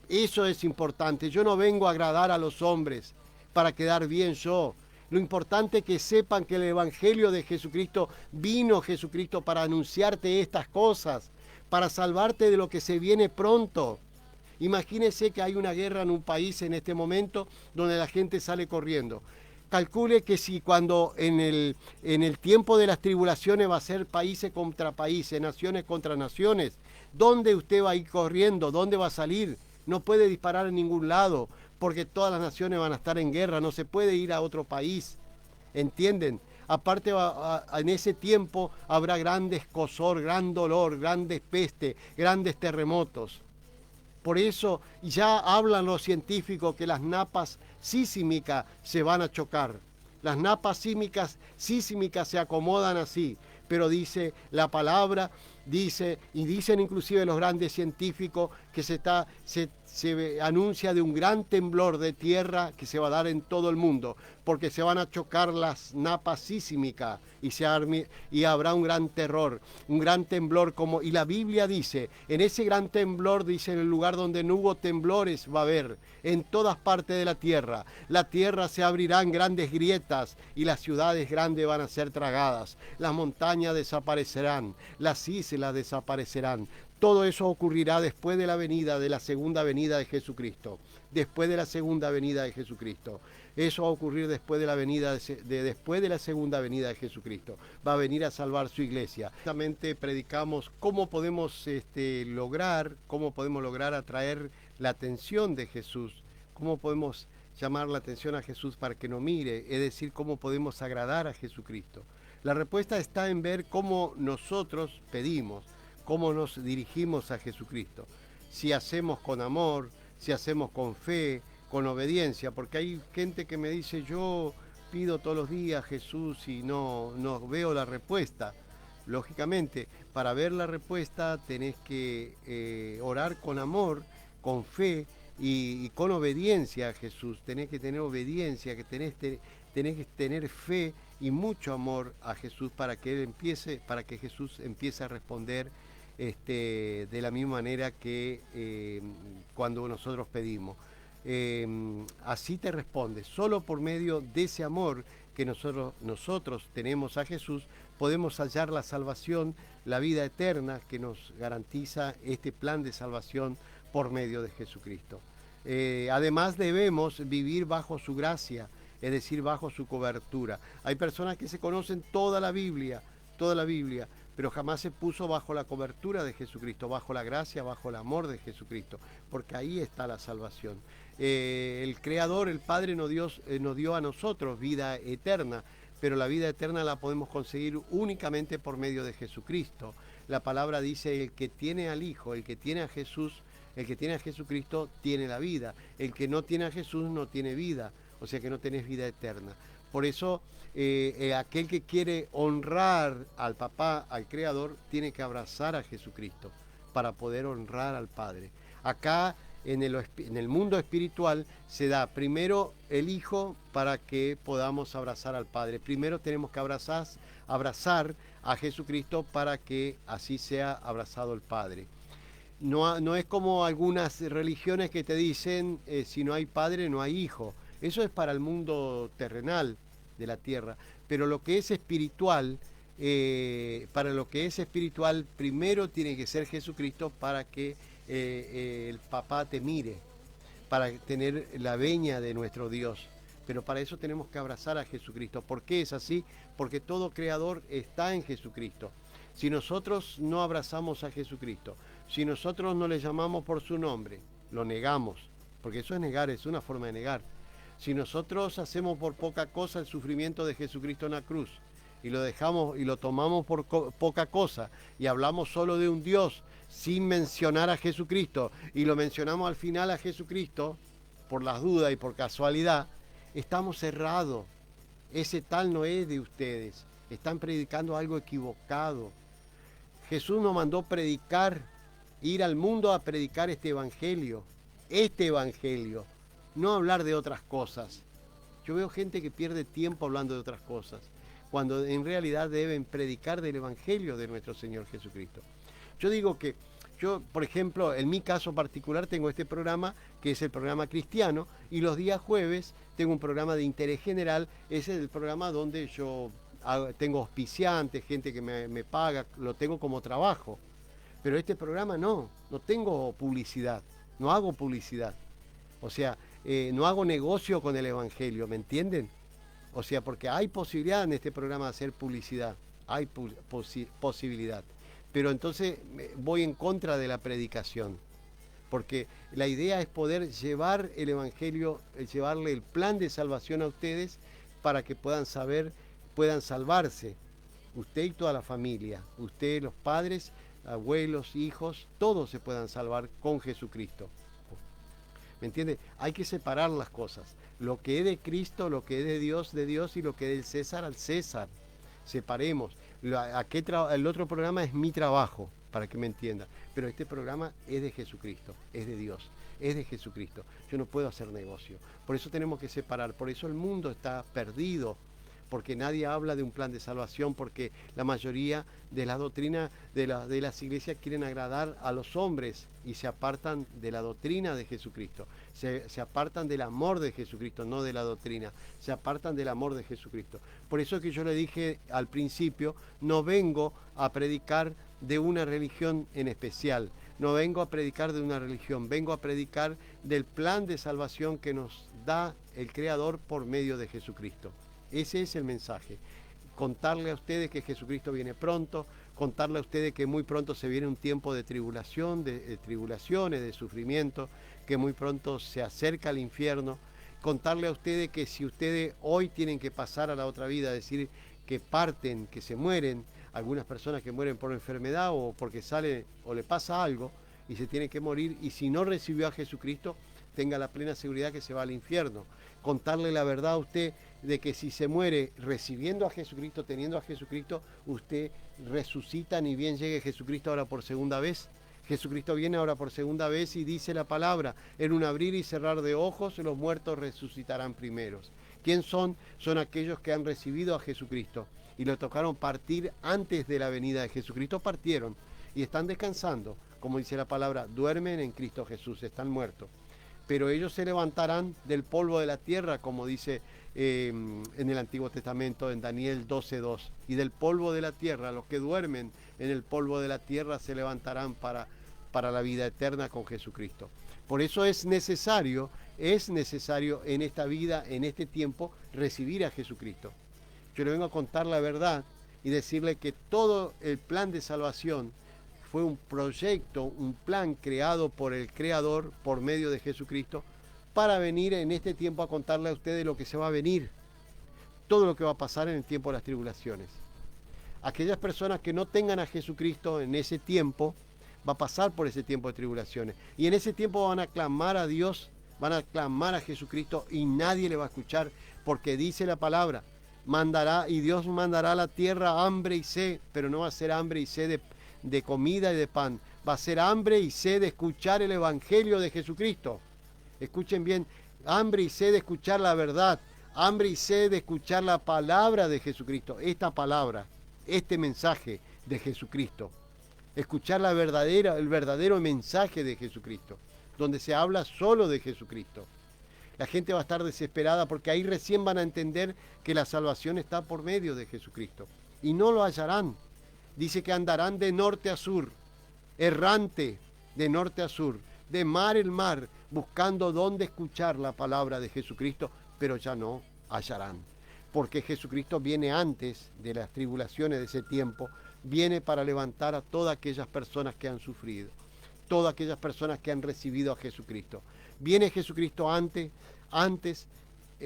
Eso es importante. Yo no vengo a agradar a los hombres para quedar bien yo. Lo importante es que sepan que el Evangelio de Jesucristo, vino Jesucristo para anunciarte estas cosas, para salvarte de lo que se viene pronto. Imagínense que hay una guerra en un país en este momento donde la gente sale corriendo. Calcule que si cuando en el tiempo de las tribulaciones va a ser países contra países, naciones contra naciones, ¿dónde usted va a ir corriendo? ¿Dónde va a salir? No puede disparar en ningún lado, porque todas las naciones van a estar en guerra, no se puede ir a otro país, ¿entienden? Aparte, en ese tiempo habrá gran escozor, gran dolor, grandes peste, grandes terremotos. Por eso ya hablan los científicos que las napas sísmicas se van a chocar. Las napas sísmicas se acomodan así, pero dice la palabra, y dicen inclusive los grandes científicos que se anuncia de un gran temblor de tierra que se va a dar en todo el mundo, porque se van a chocar las napas sísmicas y habrá un gran terror, un gran temblor, y la Biblia dice, en ese gran temblor, dice, en el lugar donde no hubo temblores va a haber, en todas partes de la tierra se abrirán grandes grietas y las ciudades grandes van a ser tragadas, las montañas desaparecerán, las islas desaparecerán. Todo eso ocurrirá después de la segunda venida de Jesucristo. Después de la segunda venida de Jesucristo. Eso va a ocurrir después de la segunda venida de Jesucristo. Va a venir a salvar su iglesia. Justamente predicamos cómo podemos lograr atraer la atención de Jesús. Cómo podemos llamar la atención a Jesús para que nos mire. Es decir, cómo podemos agradar a Jesucristo. La respuesta está en ver cómo nosotros pedimos, cómo nos dirigimos a Jesucristo. Si hacemos con amor, si hacemos con fe, con obediencia, porque hay gente que me dice, yo pido todos los días a Jesús y no veo la respuesta. Lógicamente, para ver la respuesta tenés que orar con amor, con fe y con obediencia a Jesús. Tenés que tener obediencia, tenés que tener fe y mucho amor a Jesús para que Jesús empiece a responder de la misma manera que cuando nosotros pedimos. Así te responde. Solo por medio de ese amor que nosotros tenemos a Jesús, podemos hallar la salvación, la vida eterna que nos garantiza este plan de salvación por medio de Jesucristo. Además debemos vivir bajo su gracia, es decir, bajo su cobertura. Hay personas que se conocen toda la Biblia, pero jamás se puso bajo la cobertura de Jesucristo, bajo la gracia, bajo el amor de Jesucristo, porque ahí está la salvación. El Creador, el Padre, nos dio a nosotros vida eterna, pero la vida eterna la podemos conseguir únicamente por medio de Jesucristo. La palabra dice, el que tiene al Hijo, el que tiene a Jesús, El que tiene a Jesucristo tiene la vida. El que no tiene a Jesús no tiene vida. O sea que no tenés vida eterna. Por eso aquel que quiere honrar al papá, al Creador, tiene que abrazar a Jesucristo para poder honrar al Padre. Acá en el mundo espiritual se da primero el Hijo para que podamos abrazar al Padre. Primero tenemos que abrazar a Jesucristo para que así sea abrazado el Padre. No es como algunas religiones que te dicen si no hay Padre no hay Hijo. Eso es para el mundo terrenal de la tierra. Pero lo que es espiritual, para lo que es espiritual, primero tiene que ser Jesucristo para que el papá te mire, para tener la veña de nuestro Dios. Pero para eso tenemos que abrazar a Jesucristo. ¿Por qué es así? Porque todo creador está en Jesucristo. Si nosotros no abrazamos a Jesucristo, si nosotros no le llamamos por su nombre, lo negamos, porque eso es negar, es una forma de negar. Si nosotros hacemos por poca cosa el sufrimiento de Jesucristo en la cruz y lo dejamos y lo tomamos por poca cosa y hablamos solo de un Dios sin mencionar a Jesucristo y lo mencionamos al final a Jesucristo por las dudas y por casualidad, estamos errados. Ese tal no es de ustedes. Están predicando algo equivocado. Jesús nos mandó predicar, ir al mundo a predicar este evangelio, no hablar de otras cosas. Yo veo gente que pierde tiempo hablando de otras cosas, cuando en realidad deben predicar del evangelio de nuestro Señor Jesucristo. Yo digo que yo, por ejemplo, en mi caso particular tengo este programa, que es el programa cristiano, y los días jueves tengo un programa de interés general, ese es el programa donde yo tengo auspiciantes, gente que me paga, lo tengo como trabajo. Pero este programa no tengo publicidad, no hago publicidad. O sea, no hago negocio con el evangelio, ¿me entienden? O sea, porque hay posibilidad en este programa de hacer publicidad, hay posibilidad. Pero entonces voy en contra de la predicación, porque la idea es poder llevar el evangelio, llevarle el plan de salvación a ustedes para que puedan salvarse, usted y toda la familia, usted, los padres, abuelos, hijos, todos se puedan salvar con Jesucristo. ¿Me entiende? Hay que separar las cosas. Lo que es de Cristo, lo que es de Dios, y lo que es del César, al César. Separemos. El otro programa es mi trabajo, para que me entienda. Pero este programa es de Jesucristo, es de Dios, es de Jesucristo. Yo no puedo hacer negocio. Por eso tenemos que separar. Por eso el mundo está perdido. Porque nadie habla de un plan de salvación, porque la mayoría de las doctrinas de las iglesias quieren agradar a los hombres y se apartan de la doctrina de Jesucristo. Se apartan del amor de Jesucristo, no de la doctrina. Se apartan del amor de Jesucristo. Por eso que yo le dije al principio, no vengo a predicar de una religión en especial. No vengo a predicar de una religión, vengo a predicar del plan de salvación que nos da el Creador por medio de Jesucristo. Ese es el mensaje. Contarle a ustedes que Jesucristo viene pronto, contarle a ustedes que muy pronto se viene un tiempo de tribulación, de tribulaciones, de sufrimiento, que muy pronto se acerca al infierno. Contarle a ustedes que si ustedes hoy tienen que pasar a la otra vida, decir que parten, que se mueren, algunas personas que mueren por enfermedad o porque sale o le pasa algo y se tienen que morir, y si no recibió a Jesucristo, tenga la plena seguridad que se va al infierno. Contarle la verdad a usted de que si se muere recibiendo a Jesucristo, teniendo a Jesucristo, usted resucita ni bien llegue Jesucristo ahora por segunda vez. Jesucristo viene ahora por segunda vez y dice la palabra, en un abrir y cerrar de ojos los muertos resucitarán primeros. ¿Quién son? Son aquellos que han recibido a Jesucristo y le tocaron partir antes de la venida de Jesucristo, partieron y están descansando, como dice la palabra, duermen en Cristo Jesús, están muertos. Pero ellos se levantarán del polvo de la tierra, como dice en el Antiguo Testamento, en Daniel 12:2. Y del polvo de la tierra, los que duermen en el polvo de la tierra se levantarán para la vida eterna con Jesucristo. Por eso es necesario en esta vida, en este tiempo, recibir a Jesucristo. Yo le vengo a contar la verdad y decirle que todo el plan de salvación fue un proyecto, un plan creado por el Creador por medio de Jesucristo para venir en este tiempo a contarle a ustedes lo que se va a venir, todo lo que va a pasar en el tiempo de las tribulaciones. Aquellas personas que no tengan a Jesucristo en ese tiempo va a pasar por ese tiempo de tribulaciones. Y en ese tiempo van a clamar a Dios, van a clamar a Jesucristo y nadie le va a escuchar, porque dice la palabra, Dios mandará a la tierra hambre y sed, pero no va a ser hambre y sed de comida y de pan, va a ser hambre y sed de escuchar el evangelio de Jesucristo. Escuchen bien, hambre y sed de escuchar la verdad, hambre y sed de escuchar la palabra de Jesucristo, esta palabra, este mensaje de Jesucristo. Escuchar el verdadero mensaje de Jesucristo, donde se habla solo de Jesucristo. La gente va a estar desesperada porque ahí recién van a entender que la salvación está por medio de Jesucristo. Y no lo hallarán. Dice que andarán de norte a sur, errante de norte a sur, de mar en mar, buscando dónde escuchar la palabra de Jesucristo, pero ya no hallarán. Porque Jesucristo viene antes de las tribulaciones de ese tiempo, viene para levantar a todas aquellas personas que han sufrido, todas aquellas personas que han recibido a Jesucristo. Viene Jesucristo antes,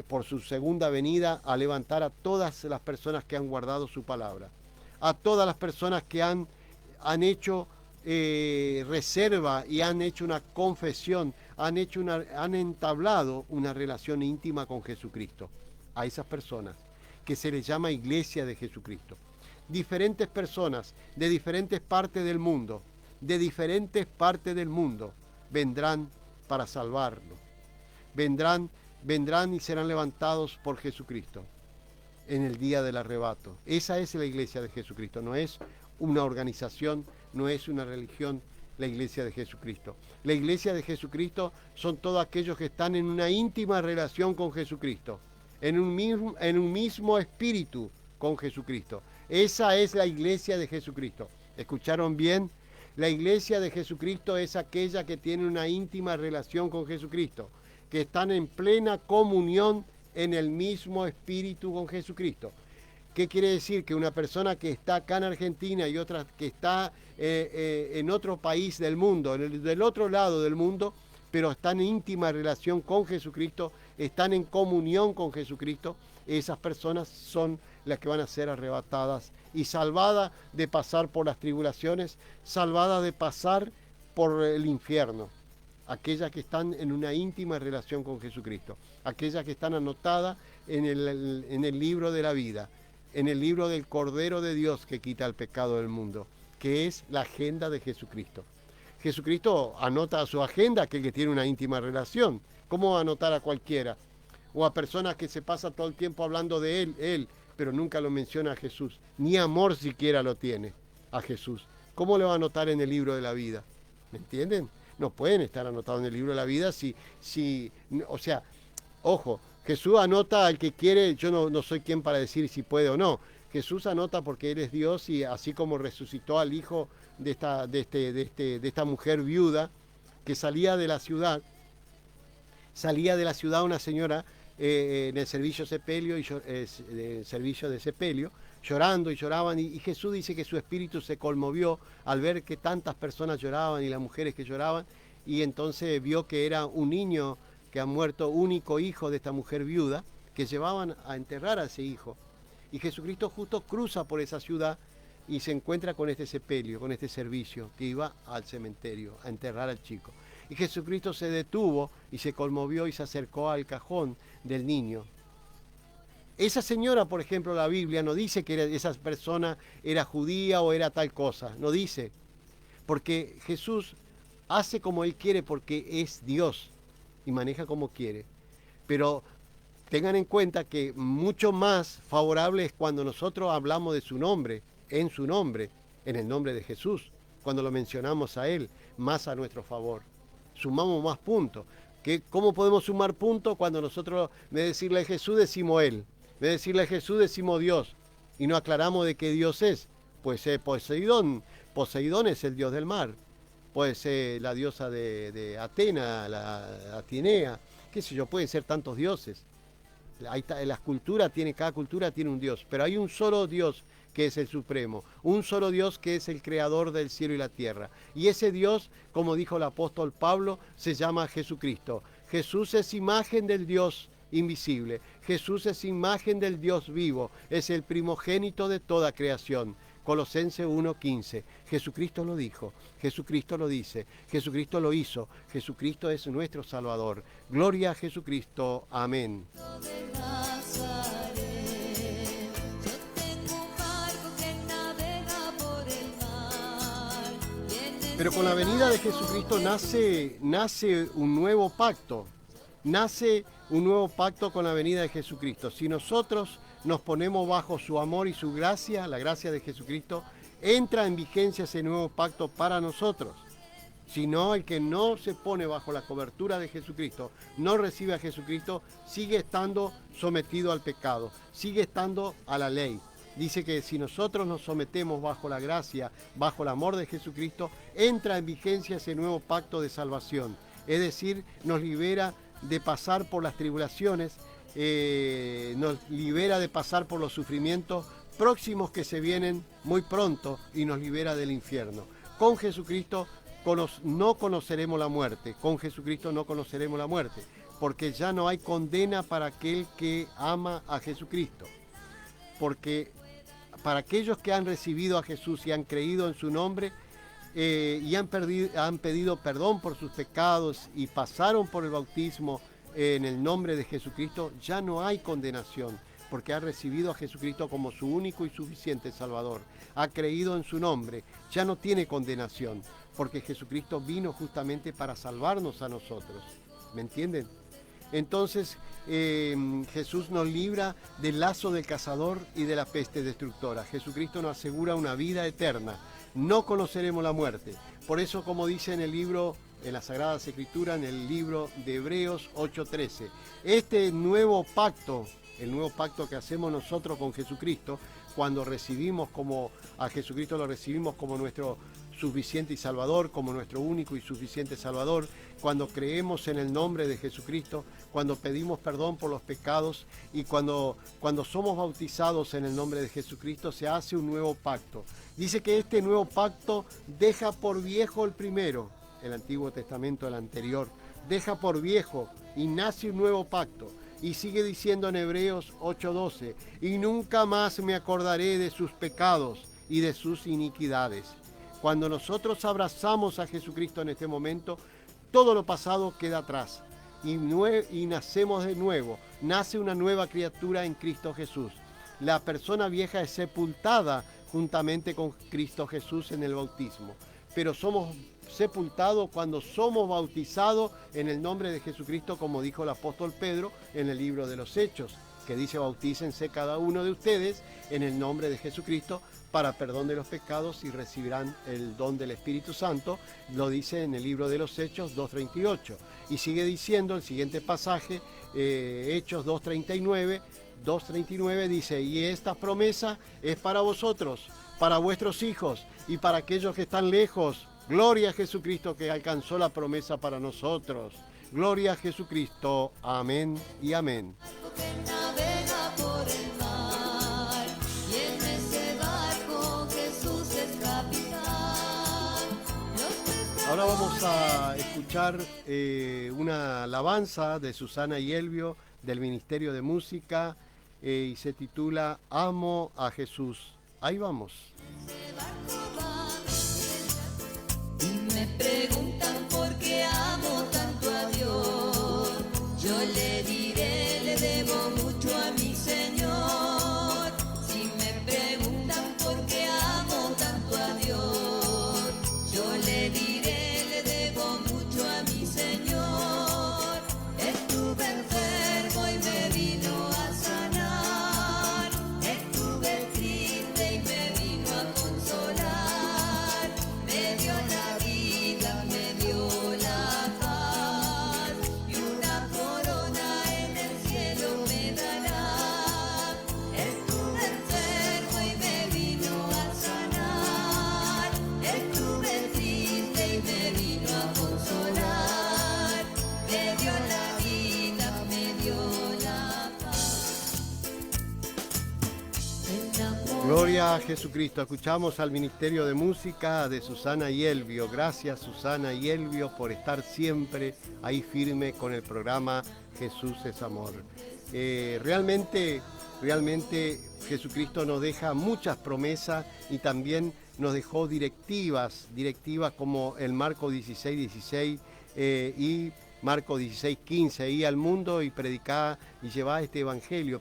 por su segunda venida, a levantar a todas las personas que han guardado su palabra, a todas las personas que han hecho reserva y han hecho una confesión, han entablado una relación íntima con Jesucristo. A esas personas que se les llama Iglesia de Jesucristo. Diferentes personas de diferentes partes del mundo, vendrán para salvarlo. Vendrán y serán levantados por Jesucristo en el día del arrebato. Esa es la Iglesia de Jesucristo, no es una organización, no es una religión, la Iglesia de Jesucristo. La Iglesia de Jesucristo son todos aquellos que están en una íntima relación con Jesucristo, en un mismo espíritu con Jesucristo. Esa es la Iglesia de Jesucristo. ¿Escucharon bien? La Iglesia de Jesucristo es aquella que tiene una íntima relación con Jesucristo, que están en plena comunión en el mismo espíritu con Jesucristo. ¿Qué quiere decir? Que una persona que está acá en Argentina y otra que está en otro país del mundo, del otro lado del mundo, pero están en íntima relación con Jesucristo, están en comunión con Jesucristo, esas personas son las que van a ser arrebatadas y salvadas de pasar por las tribulaciones, salvadas de pasar por el infierno. Aquellas que están en una íntima relación con Jesucristo, aquellas que están anotadas en el libro de la vida, en el libro del Cordero de Dios que quita el pecado del mundo, que es la agenda de Jesucristo. Jesucristo anota a su agenda aquel que tiene una íntima relación. ¿Cómo va a anotar a cualquiera? O a personas que se pasa todo el tiempo hablando de él, pero nunca lo menciona a Jesús. Ni amor siquiera lo tiene a Jesús. ¿Cómo le va a anotar en el libro de la vida? ¿Me entienden? No pueden estar anotados en el libro de la vida o sea, ojo, Jesús anota al que quiere, yo no soy quien para decir si puede o no. Jesús anota porque Él es Dios y así como resucitó al hijo de esta mujer viuda que salía de la ciudad una señora en el servicio de sepelio, llorando y lloraban, y Jesús dice que su espíritu se conmovió al ver que tantas personas lloraban y las mujeres que lloraban, y entonces vio que era un niño que ha muerto, único hijo de esta mujer viuda, que llevaban a enterrar a ese hijo. Y Jesucristo justo cruza por esa ciudad y se encuentra con este sepelio, con este servicio, que iba al cementerio a enterrar al chico. Y Jesucristo se detuvo y se conmovió y se acercó al cajón del niño. Esa señora, por ejemplo, la Biblia no dice que esa persona era judía o era tal cosa, no dice. Porque Jesús hace como Él quiere porque es Dios y maneja como quiere. Pero tengan en cuenta que mucho más favorable es cuando nosotros hablamos de su nombre, en el nombre de Jesús, cuando lo mencionamos a Él, más a nuestro favor. Sumamos más puntos. ¿Cómo podemos sumar puntos cuando nosotros, en vez de decirle a Jesús, decimos Él? En vez de decirle a Jesús, decimos Dios. Y no aclaramos de qué Dios es. Pues Poseidón es el dios del mar. Puede ser la diosa de Atena, la Atenea, qué sé yo, pueden ser tantos dioses. Cada cultura tiene un dios, pero hay un solo Dios que es el supremo, un solo Dios que es el creador del cielo y la tierra. Y ese Dios, como dijo el apóstol Pablo, se llama Jesucristo. Jesús es imagen del Dios invisible. Jesús es imagen del Dios vivo, es el primogénito de toda creación. Colosenses 1:15. Jesucristo lo dijo, Jesucristo lo dice, Jesucristo lo hizo, Jesucristo es nuestro Salvador. Gloria a Jesucristo. Amén. de Nazaret. Yo tengo un barco que navega por el mar. Y en Pero con la venida de Jesucristo nace un nuevo pacto. Nace un nuevo pacto con la venida de Jesucristo. Si nosotros nos ponemos bajo su amor y su gracia, la gracia de Jesucristo, entra en vigencia ese nuevo pacto para nosotros. Si no, el que no se pone bajo la cobertura de Jesucristo, no recibe a Jesucristo, sigue estando sometido al pecado, sigue estando a la ley. Dice que si nosotros nos sometemos bajo la gracia, bajo el amor de Jesucristo, entra en vigencia ese nuevo pacto de salvación. Es decir, nos libera de pasar por las tribulaciones, nos libera de pasar por los sufrimientos próximos que se vienen muy pronto y nos libera del infierno. Con Jesucristo no conoceremos la muerte, con Jesucristo no conoceremos la muerte, porque ya no hay condena para aquel que ama a Jesucristo. Porque para aquellos que han recibido a Jesús y han creído en su nombre y han pedido perdón por sus pecados y pasaron por el bautismo en el nombre de Jesucristo, ya no hay condenación, porque ha recibido a Jesucristo como su único y suficiente Salvador. Ha creído en su nombre, ya no tiene condenación, porque Jesucristo vino justamente para salvarnos a nosotros. ¿Me entienden? Entonces Jesús nos libra del lazo del cazador y de la peste destructora. Jesucristo nos asegura una vida eterna. No conoceremos la muerte. Por eso, como dice en el libro, en las Sagradas Escrituras, en el libro de Hebreos 8:13, este nuevo pacto, el nuevo pacto que hacemos nosotros con Jesucristo, cuando recibimos a Jesucristo lo recibimos como nuestro suficiente y Salvador, como nuestro único y suficiente Salvador, cuando creemos en el nombre de Jesucristo, cuando pedimos perdón por los pecados y cuando somos bautizados en el nombre de Jesucristo, se hace un nuevo pacto. Dice que este nuevo pacto deja por viejo el primero, el Antiguo Testamento, el anterior, deja por viejo y nace un nuevo pacto. Y sigue diciendo en Hebreos 8:12, y nunca más me acordaré de sus pecados y de sus iniquidades. Cuando nosotros abrazamos a Jesucristo en este momento, todo lo pasado queda atrás y nacemos de nuevo. Nace una nueva criatura en Cristo Jesús. La persona vieja es sepultada juntamente con Cristo Jesús en el bautismo. Pero somos sepultados cuando somos bautizados en el nombre de Jesucristo, como dijo el apóstol Pedro en el libro de los Hechos, que dice: bautícense cada uno de ustedes en el nombre de Jesucristo para perdón de los pecados y recibirán el don del Espíritu Santo. Lo dice en el libro de los Hechos 2:38. Y sigue diciendo el siguiente pasaje, Hechos 2:39 dice: y esta promesa es para vosotros, para vuestros hijos y para aquellos que están lejos. Gloria a Jesucristo que alcanzó la promesa para nosotros. Gloria a Jesucristo. Amén y amén. que navega por el mar, y en ese barco Jesús es capitán. Los pescadores Ahora vamos a escuchar una alabanza de Susana y Elvio del Ministerio de Música y se titula Amo a Jesús. Ahí vamos. y me preguntan por qué amo tanto a Dios. Yo le diré, le debo mucho a mi Señor. Si me preguntan por qué amo tanto a Dios, yo le diré, le debo mucho a mi Señor. Estuve enfermo y me vino a sanar. Estuve triste y me vino a consolar. Me dio la vida, me dio la paz y una corona en el cielo me dará. Estuve enfermo y me vino a sanar. Estuve triste y me vino a consolar. Me dio la vida, me dio la paz. Gloria a Jesucristo. Escuchamos al Ministerio de Música de Susana y Elvio. Gracias, Susana y Elvio, por estar siempre ahí firme con el programa Jesús es Amor. Realmente Jesucristo nos deja muchas promesas y también nos dejó directivas como el Marcos 16:16 y Marcos 16:15, y al mundo y predicad y llevad este evangelio,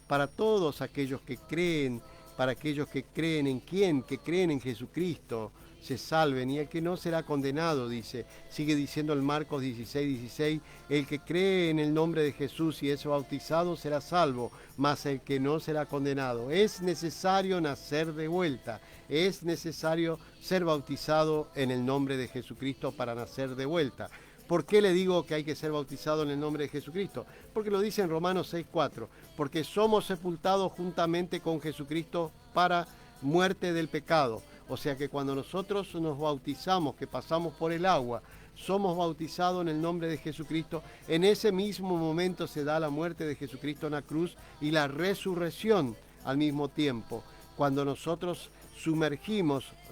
para todos aquellos que creen, para aquellos que creen en quién, que creen en Jesucristo, se salven, y el que no será condenado, sigue diciendo el Marcos 16:16, el que cree en el nombre de Jesús y es bautizado será salvo, mas el que no será condenado. Es necesario nacer de vuelta, es necesario ser bautizado en el nombre de Jesucristo para nacer de vuelta. ¿Por qué le digo que hay que ser bautizado en el nombre de Jesucristo? Porque lo dice en Romanos 6:4, porque somos sepultados juntamente con Jesucristo para muerte del pecado. O sea que cuando nosotros nos bautizamos, que pasamos por el agua, somos bautizados en el nombre de Jesucristo, en ese mismo momento se da la muerte de Jesucristo en la cruz y la resurrección al mismo tiempo. Cuando nosotros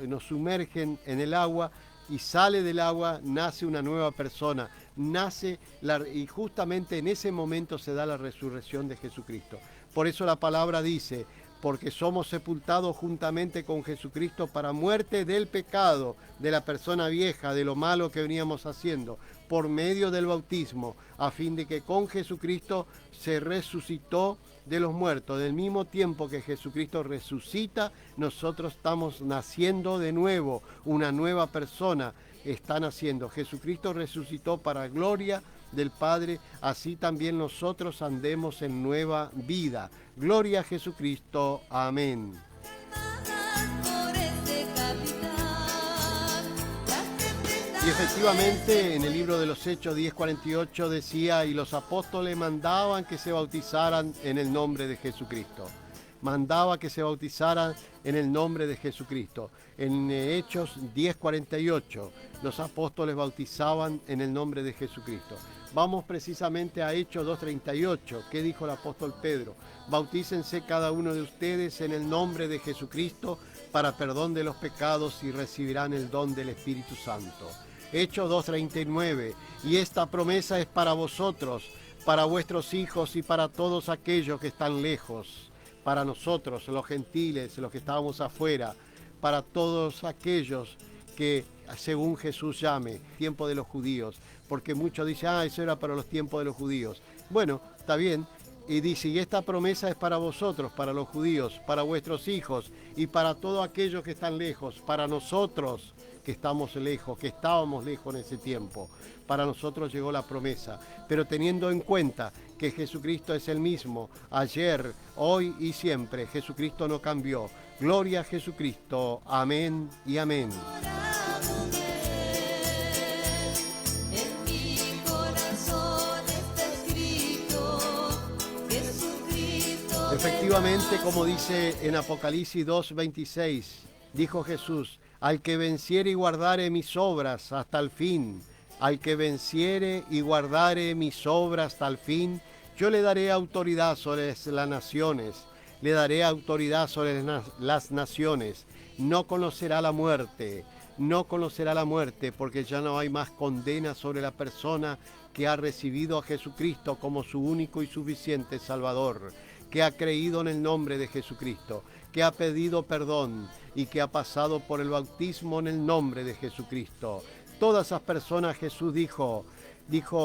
nos sumergen en el agua y sale del agua, nace una nueva persona, y justamente en ese momento se da la resurrección de Jesucristo. Por eso la palabra dice, porque somos sepultados juntamente con Jesucristo para muerte del pecado, de la persona vieja, de lo malo que veníamos haciendo, por medio del bautismo, a fin de que con Jesucristo se resucitó de los muertos. Del mismo tiempo que Jesucristo resucita, nosotros estamos naciendo de nuevo, una nueva persona está naciendo. Jesucristo resucitó para gloria del Padre, así también nosotros andemos en nueva vida. Gloria a Jesucristo. Amén. Y efectivamente en el libro de los Hechos 10:48 decía, y los apóstoles mandaban que se bautizaran en el nombre de Jesucristo. Mandaba que se bautizaran en el nombre de Jesucristo. En Hechos 10:48 los apóstoles bautizaban en el nombre de Jesucristo. Vamos precisamente a Hechos 2:38. ¿Qué dijo el apóstol Pedro? Bautícense cada uno de ustedes en el nombre de Jesucristo para perdón de los pecados y recibirán el don del Espíritu Santo. Hechos 2:39. Y esta promesa es para vosotros, para vuestros hijos y para todos aquellos que están lejos. Para nosotros, los gentiles, los que estábamos afuera, para todos aquellos que según Jesús llame, tiempo de los judíos, porque muchos dicen, eso era para los tiempos de los judíos. Bueno, está bien, y dice, y esta promesa es para vosotros, para los judíos, para vuestros hijos y para todos aquellos que están lejos, para nosotros que estamos lejos, que estábamos lejos en ese tiempo. Para nosotros llegó la promesa, pero teniendo en cuenta que Jesucristo es el mismo, ayer, hoy y siempre, Jesucristo no cambió. Gloria a Jesucristo. Amén y amén. Efectivamente, como dice en Apocalipsis 2:26, dijo Jesús, al que venciere y guardare mis obras hasta el fin, al que venciere y guardare mis obras hasta el fin, yo le daré autoridad sobre las naciones, le daré autoridad sobre las naciones, no conocerá la muerte, porque ya no hay más condena sobre la persona que ha recibido a Jesucristo como su único y suficiente Salvador, que ha creído en el nombre de Jesucristo, que ha pedido perdón y que ha pasado por el bautismo en el nombre de Jesucristo. Todas esas personas Jesús dijo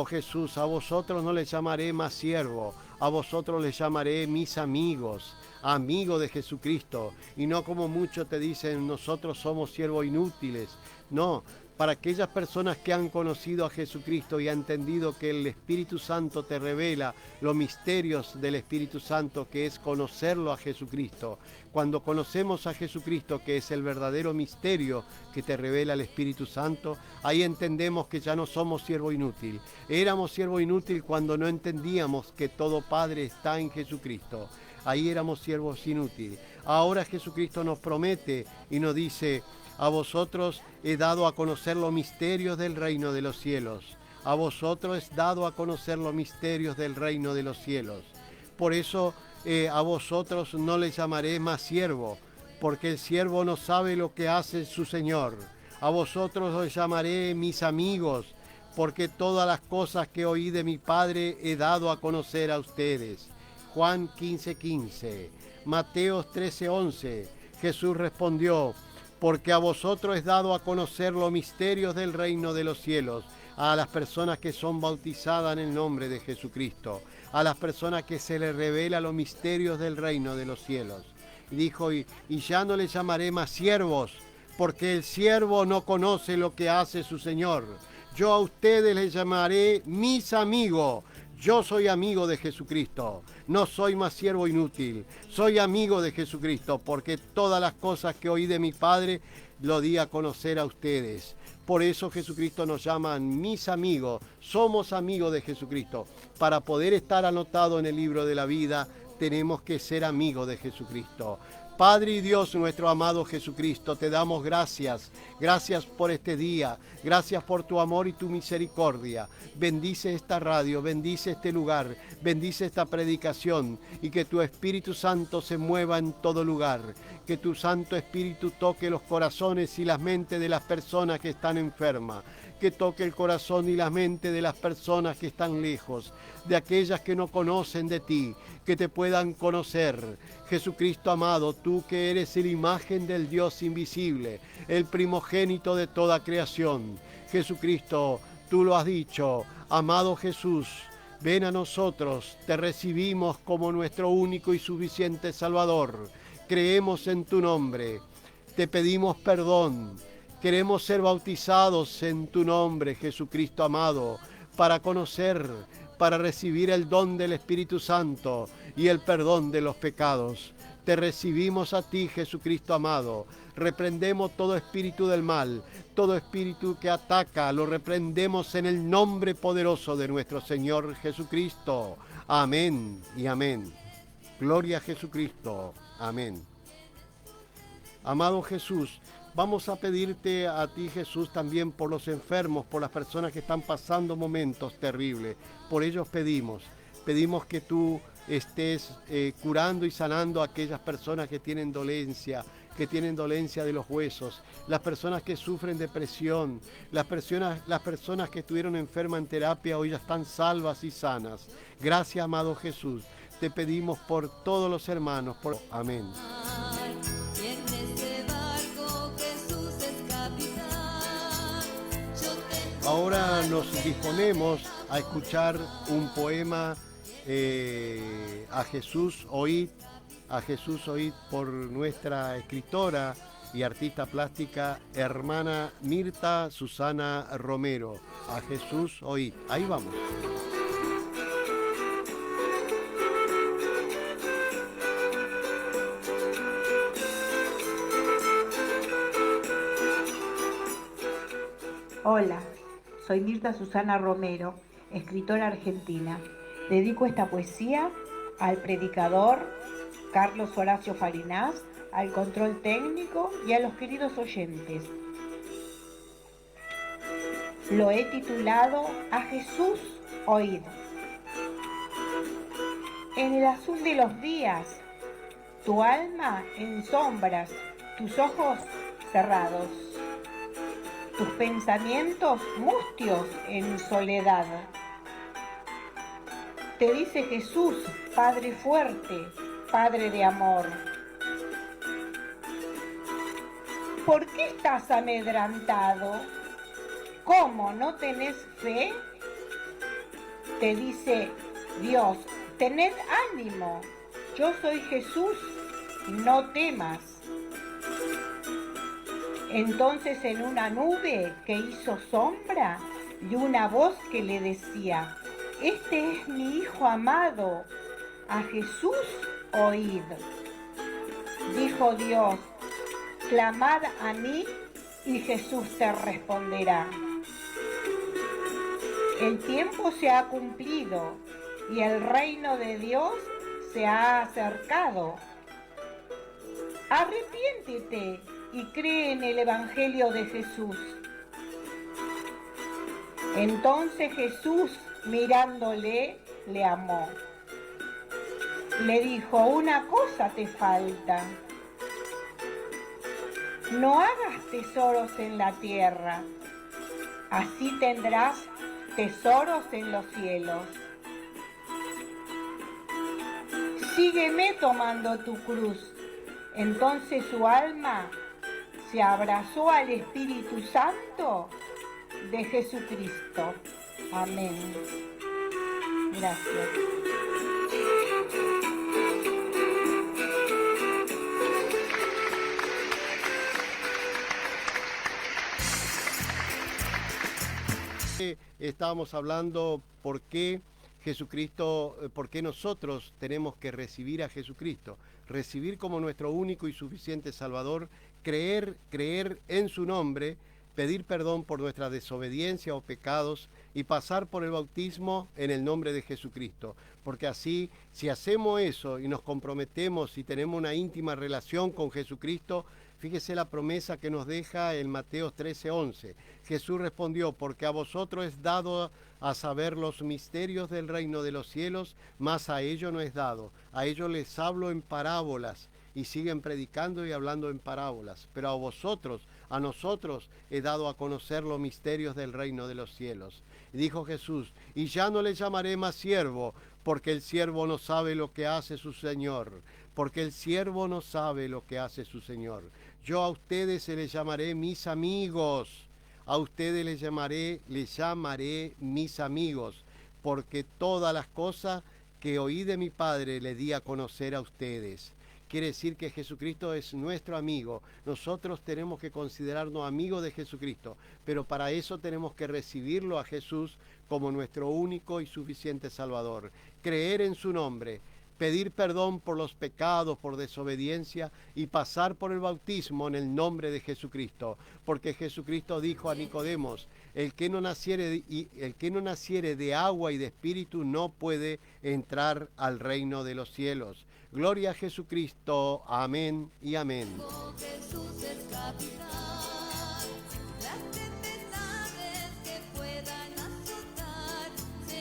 Jesús, a vosotros no les llamaré más siervo, a vosotros les llamaré mis amigos, amigos de Jesucristo, y no como muchos te dicen, nosotros somos siervos inútiles. No, para aquellas personas que han conocido a Jesucristo y han entendido que el Espíritu Santo te revela los misterios del Espíritu Santo, que es conocerlo a Jesucristo. Cuando conocemos a Jesucristo, que es el verdadero misterio que te revela el Espíritu Santo, ahí entendemos que ya no somos siervo inútil. Éramos siervo inútil cuando no entendíamos que todo Padre está en Jesucristo. Ahí éramos siervos inútiles. Ahora Jesucristo nos promete y nos dice, a vosotros he dado a conocer los misterios del reino de los cielos. A vosotros es dado a conocer los misterios del reino de los cielos. Por eso a vosotros no les llamaré más siervo, porque el siervo no sabe lo que hace su Señor. A vosotros os llamaré mis amigos, porque todas las cosas que oí de mi Padre he dado a conocer a ustedes. Juan 15:15. Mateo 13:11. Jesús respondió, porque a vosotros es dado a conocer los misterios del reino de los cielos, a las personas que son bautizadas en el nombre de Jesucristo, a las personas que se les revela los misterios del reino de los cielos. Y dijo, y ya no les llamaré más siervos, porque el siervo no conoce lo que hace su Señor. Yo a ustedes les llamaré mis amigos. Yo soy amigo de Jesucristo, no soy más siervo inútil, soy amigo de Jesucristo, porque todas las cosas que oí de mi Padre lo di a conocer a ustedes. Por eso Jesucristo nos llama mis amigos, somos amigos de Jesucristo. Para poder estar anotado en el libro de la vida, tenemos que ser amigos de Jesucristo. Padre y Dios, nuestro amado Jesucristo, te damos gracias. Gracias por este día. Gracias por tu amor y tu misericordia. Bendice esta radio, bendice este lugar, bendice esta predicación y que tu Espíritu Santo se mueva en todo lugar. Que tu Santo Espíritu toque los corazones y las mentes de las personas que están enfermas. Que toque el corazón y la mente de las personas que están lejos, de aquellas que no conocen de ti, que te puedan conocer. Jesucristo amado, tú que eres la imagen del Dios invisible, el primogénito de toda creación. Jesucristo, tú lo has dicho, amado Jesús, ven a nosotros, te recibimos como nuestro único y suficiente Salvador. Creemos en tu nombre, te pedimos perdón. Queremos ser bautizados en tu nombre, Jesucristo amado, para conocer, para recibir el don del Espíritu Santo y el perdón de los pecados. Te recibimos a ti, Jesucristo amado. Reprendemos todo espíritu del mal, todo espíritu que ataca, lo reprendemos en el nombre poderoso de nuestro Señor Jesucristo. Amén y amén. Gloria a Jesucristo. Amén. Amado Jesús, vamos a pedirte a ti, Jesús, también por los enfermos, por las personas que están pasando momentos terribles. Por ellos pedimos que tú estés curando y sanando a aquellas personas que tienen dolencia de los huesos, las personas que sufren depresión, las personas que estuvieron enfermas en terapia hoy ya están salvas y sanas. Gracias, amado Jesús. Te pedimos por todos los hermanos. Amén. Ahora nos disponemos a escuchar un poema a Jesús oíd por nuestra escritora y artista plástica hermana Mirta Susana Romero. A Jesús oíd. Ahí vamos. Hola, soy Mirta Susana Romero, escritora argentina. Dedico esta poesía al predicador Carlos Horacio Farinás, al control técnico y a los queridos oyentes. Lo he titulado A Jesús oíd. En el azul de los días, tu alma en sombras, tus ojos cerrados, tus pensamientos mustios en soledad. Te dice Jesús, Padre fuerte, Padre de amor. ¿Por qué estás amedrentado? ¿Cómo no tenés fe? Te dice Dios, tened ánimo, yo soy Jesús, no temas. Entonces en una nube que hizo sombra y una voz que le decía, este es mi Hijo amado, a Jesús oíd. Dijo Dios, clamad a mí y Jesús te responderá. El tiempo se ha cumplido y el reino de Dios se ha acercado. Arrepiéntete y cree en el Evangelio de Jesús. Entonces Jesús, mirándole, le amó. Le dijo, una cosa te falta. No hagas tesoros en la tierra, así tendrás tesoros en los cielos. Sígueme tomando tu cruz. Entonces su alma se abrazó al Espíritu Santo de Jesucristo. Amén. Gracias. Estábamos hablando por qué Jesucristo, por qué nosotros tenemos que recibir a Jesucristo, recibir como nuestro único y suficiente Salvador, creer en su nombre, pedir perdón por nuestra desobediencia o pecados y pasar por el bautismo en el nombre de Jesucristo. Porque así, si hacemos eso y nos comprometemos y tenemos una íntima relación con Jesucristo, fíjese la promesa que nos deja en Mateo 13:11. Jesús respondió, porque a vosotros es dado a saber los misterios del reino de los cielos, mas a ellos no es dado. A ellos les hablo en parábolas, y siguen predicando y hablando en parábolas. Pero a vosotros, a nosotros, he dado a conocer los misterios del reino de los cielos. Y dijo Jesús, y ya no le llamaré más siervo, porque el siervo no sabe lo que hace su Señor. Porque el siervo no sabe lo que hace su Señor. Yo a ustedes se les llamaré mis amigos. A ustedes les llamaré mis amigos, porque todas las cosas que oí de mi Padre le di a conocer a ustedes. Quiere decir que Jesucristo es nuestro amigo. Nosotros tenemos que considerarnos amigos de Jesucristo, pero para eso tenemos que recibirlo a Jesús como nuestro único y suficiente Salvador. Creer en su nombre, pedir perdón por los pecados, por desobediencia y pasar por el bautismo en el nombre de Jesucristo. Porque Jesucristo dijo a Nicodemos, el que no naciere de agua y de espíritu no puede entrar al reino de los cielos. Gloria a Jesucristo. Amén y amén. Jesús es capitán, las tempestades que puedan azotar.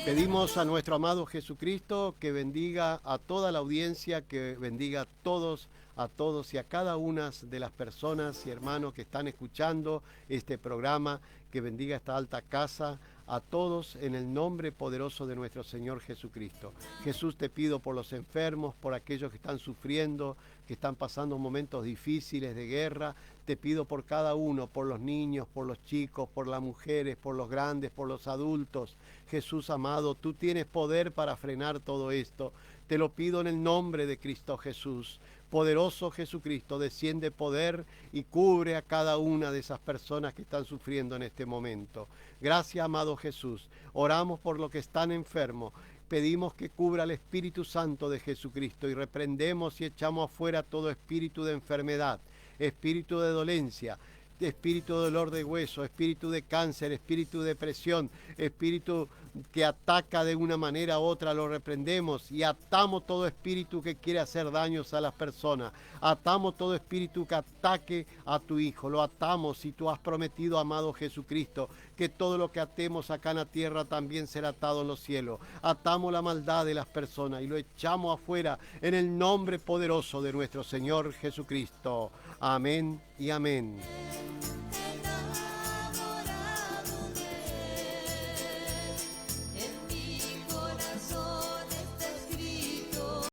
Pedimos a nuestro amado Jesucristo que bendiga a toda la audiencia, que bendiga a todos y a cada una de las personas y hermanos que están escuchando este programa, que bendiga esta alta casa, a todos en el nombre poderoso de nuestro Señor Jesucristo. Jesús, te pido por los enfermos, por aquellos que están sufriendo, que están pasando momentos difíciles de guerra. Te pido por cada uno, por los niños, por los chicos, por las mujeres, por los grandes, por los adultos. Jesús amado, tú tienes poder para frenar todo esto. Te lo pido en el nombre de Cristo Jesús. Poderoso Jesucristo, desciende poder y cubre a cada una de esas personas que están sufriendo en este momento. Gracias, amado Jesús. Oramos por los que están enfermos. Pedimos que cubra el Espíritu Santo de Jesucristo y reprendemos y echamos afuera todo espíritu de enfermedad, espíritu de dolencia, espíritu de dolor de hueso, espíritu de cáncer, espíritu de depresión, espíritu que ataca de una manera u otra, lo reprendemos y atamos todo espíritu que quiere hacer daños a las personas. Atamos todo espíritu que ataque a tu Hijo, lo atamos, y tú has prometido, amado Jesucristo, que todo lo que atemos acá en la tierra también será atado en los cielos. Atamos la maldad de las personas y lo echamos afuera en el nombre poderoso de nuestro Señor Jesucristo. Amén y amén.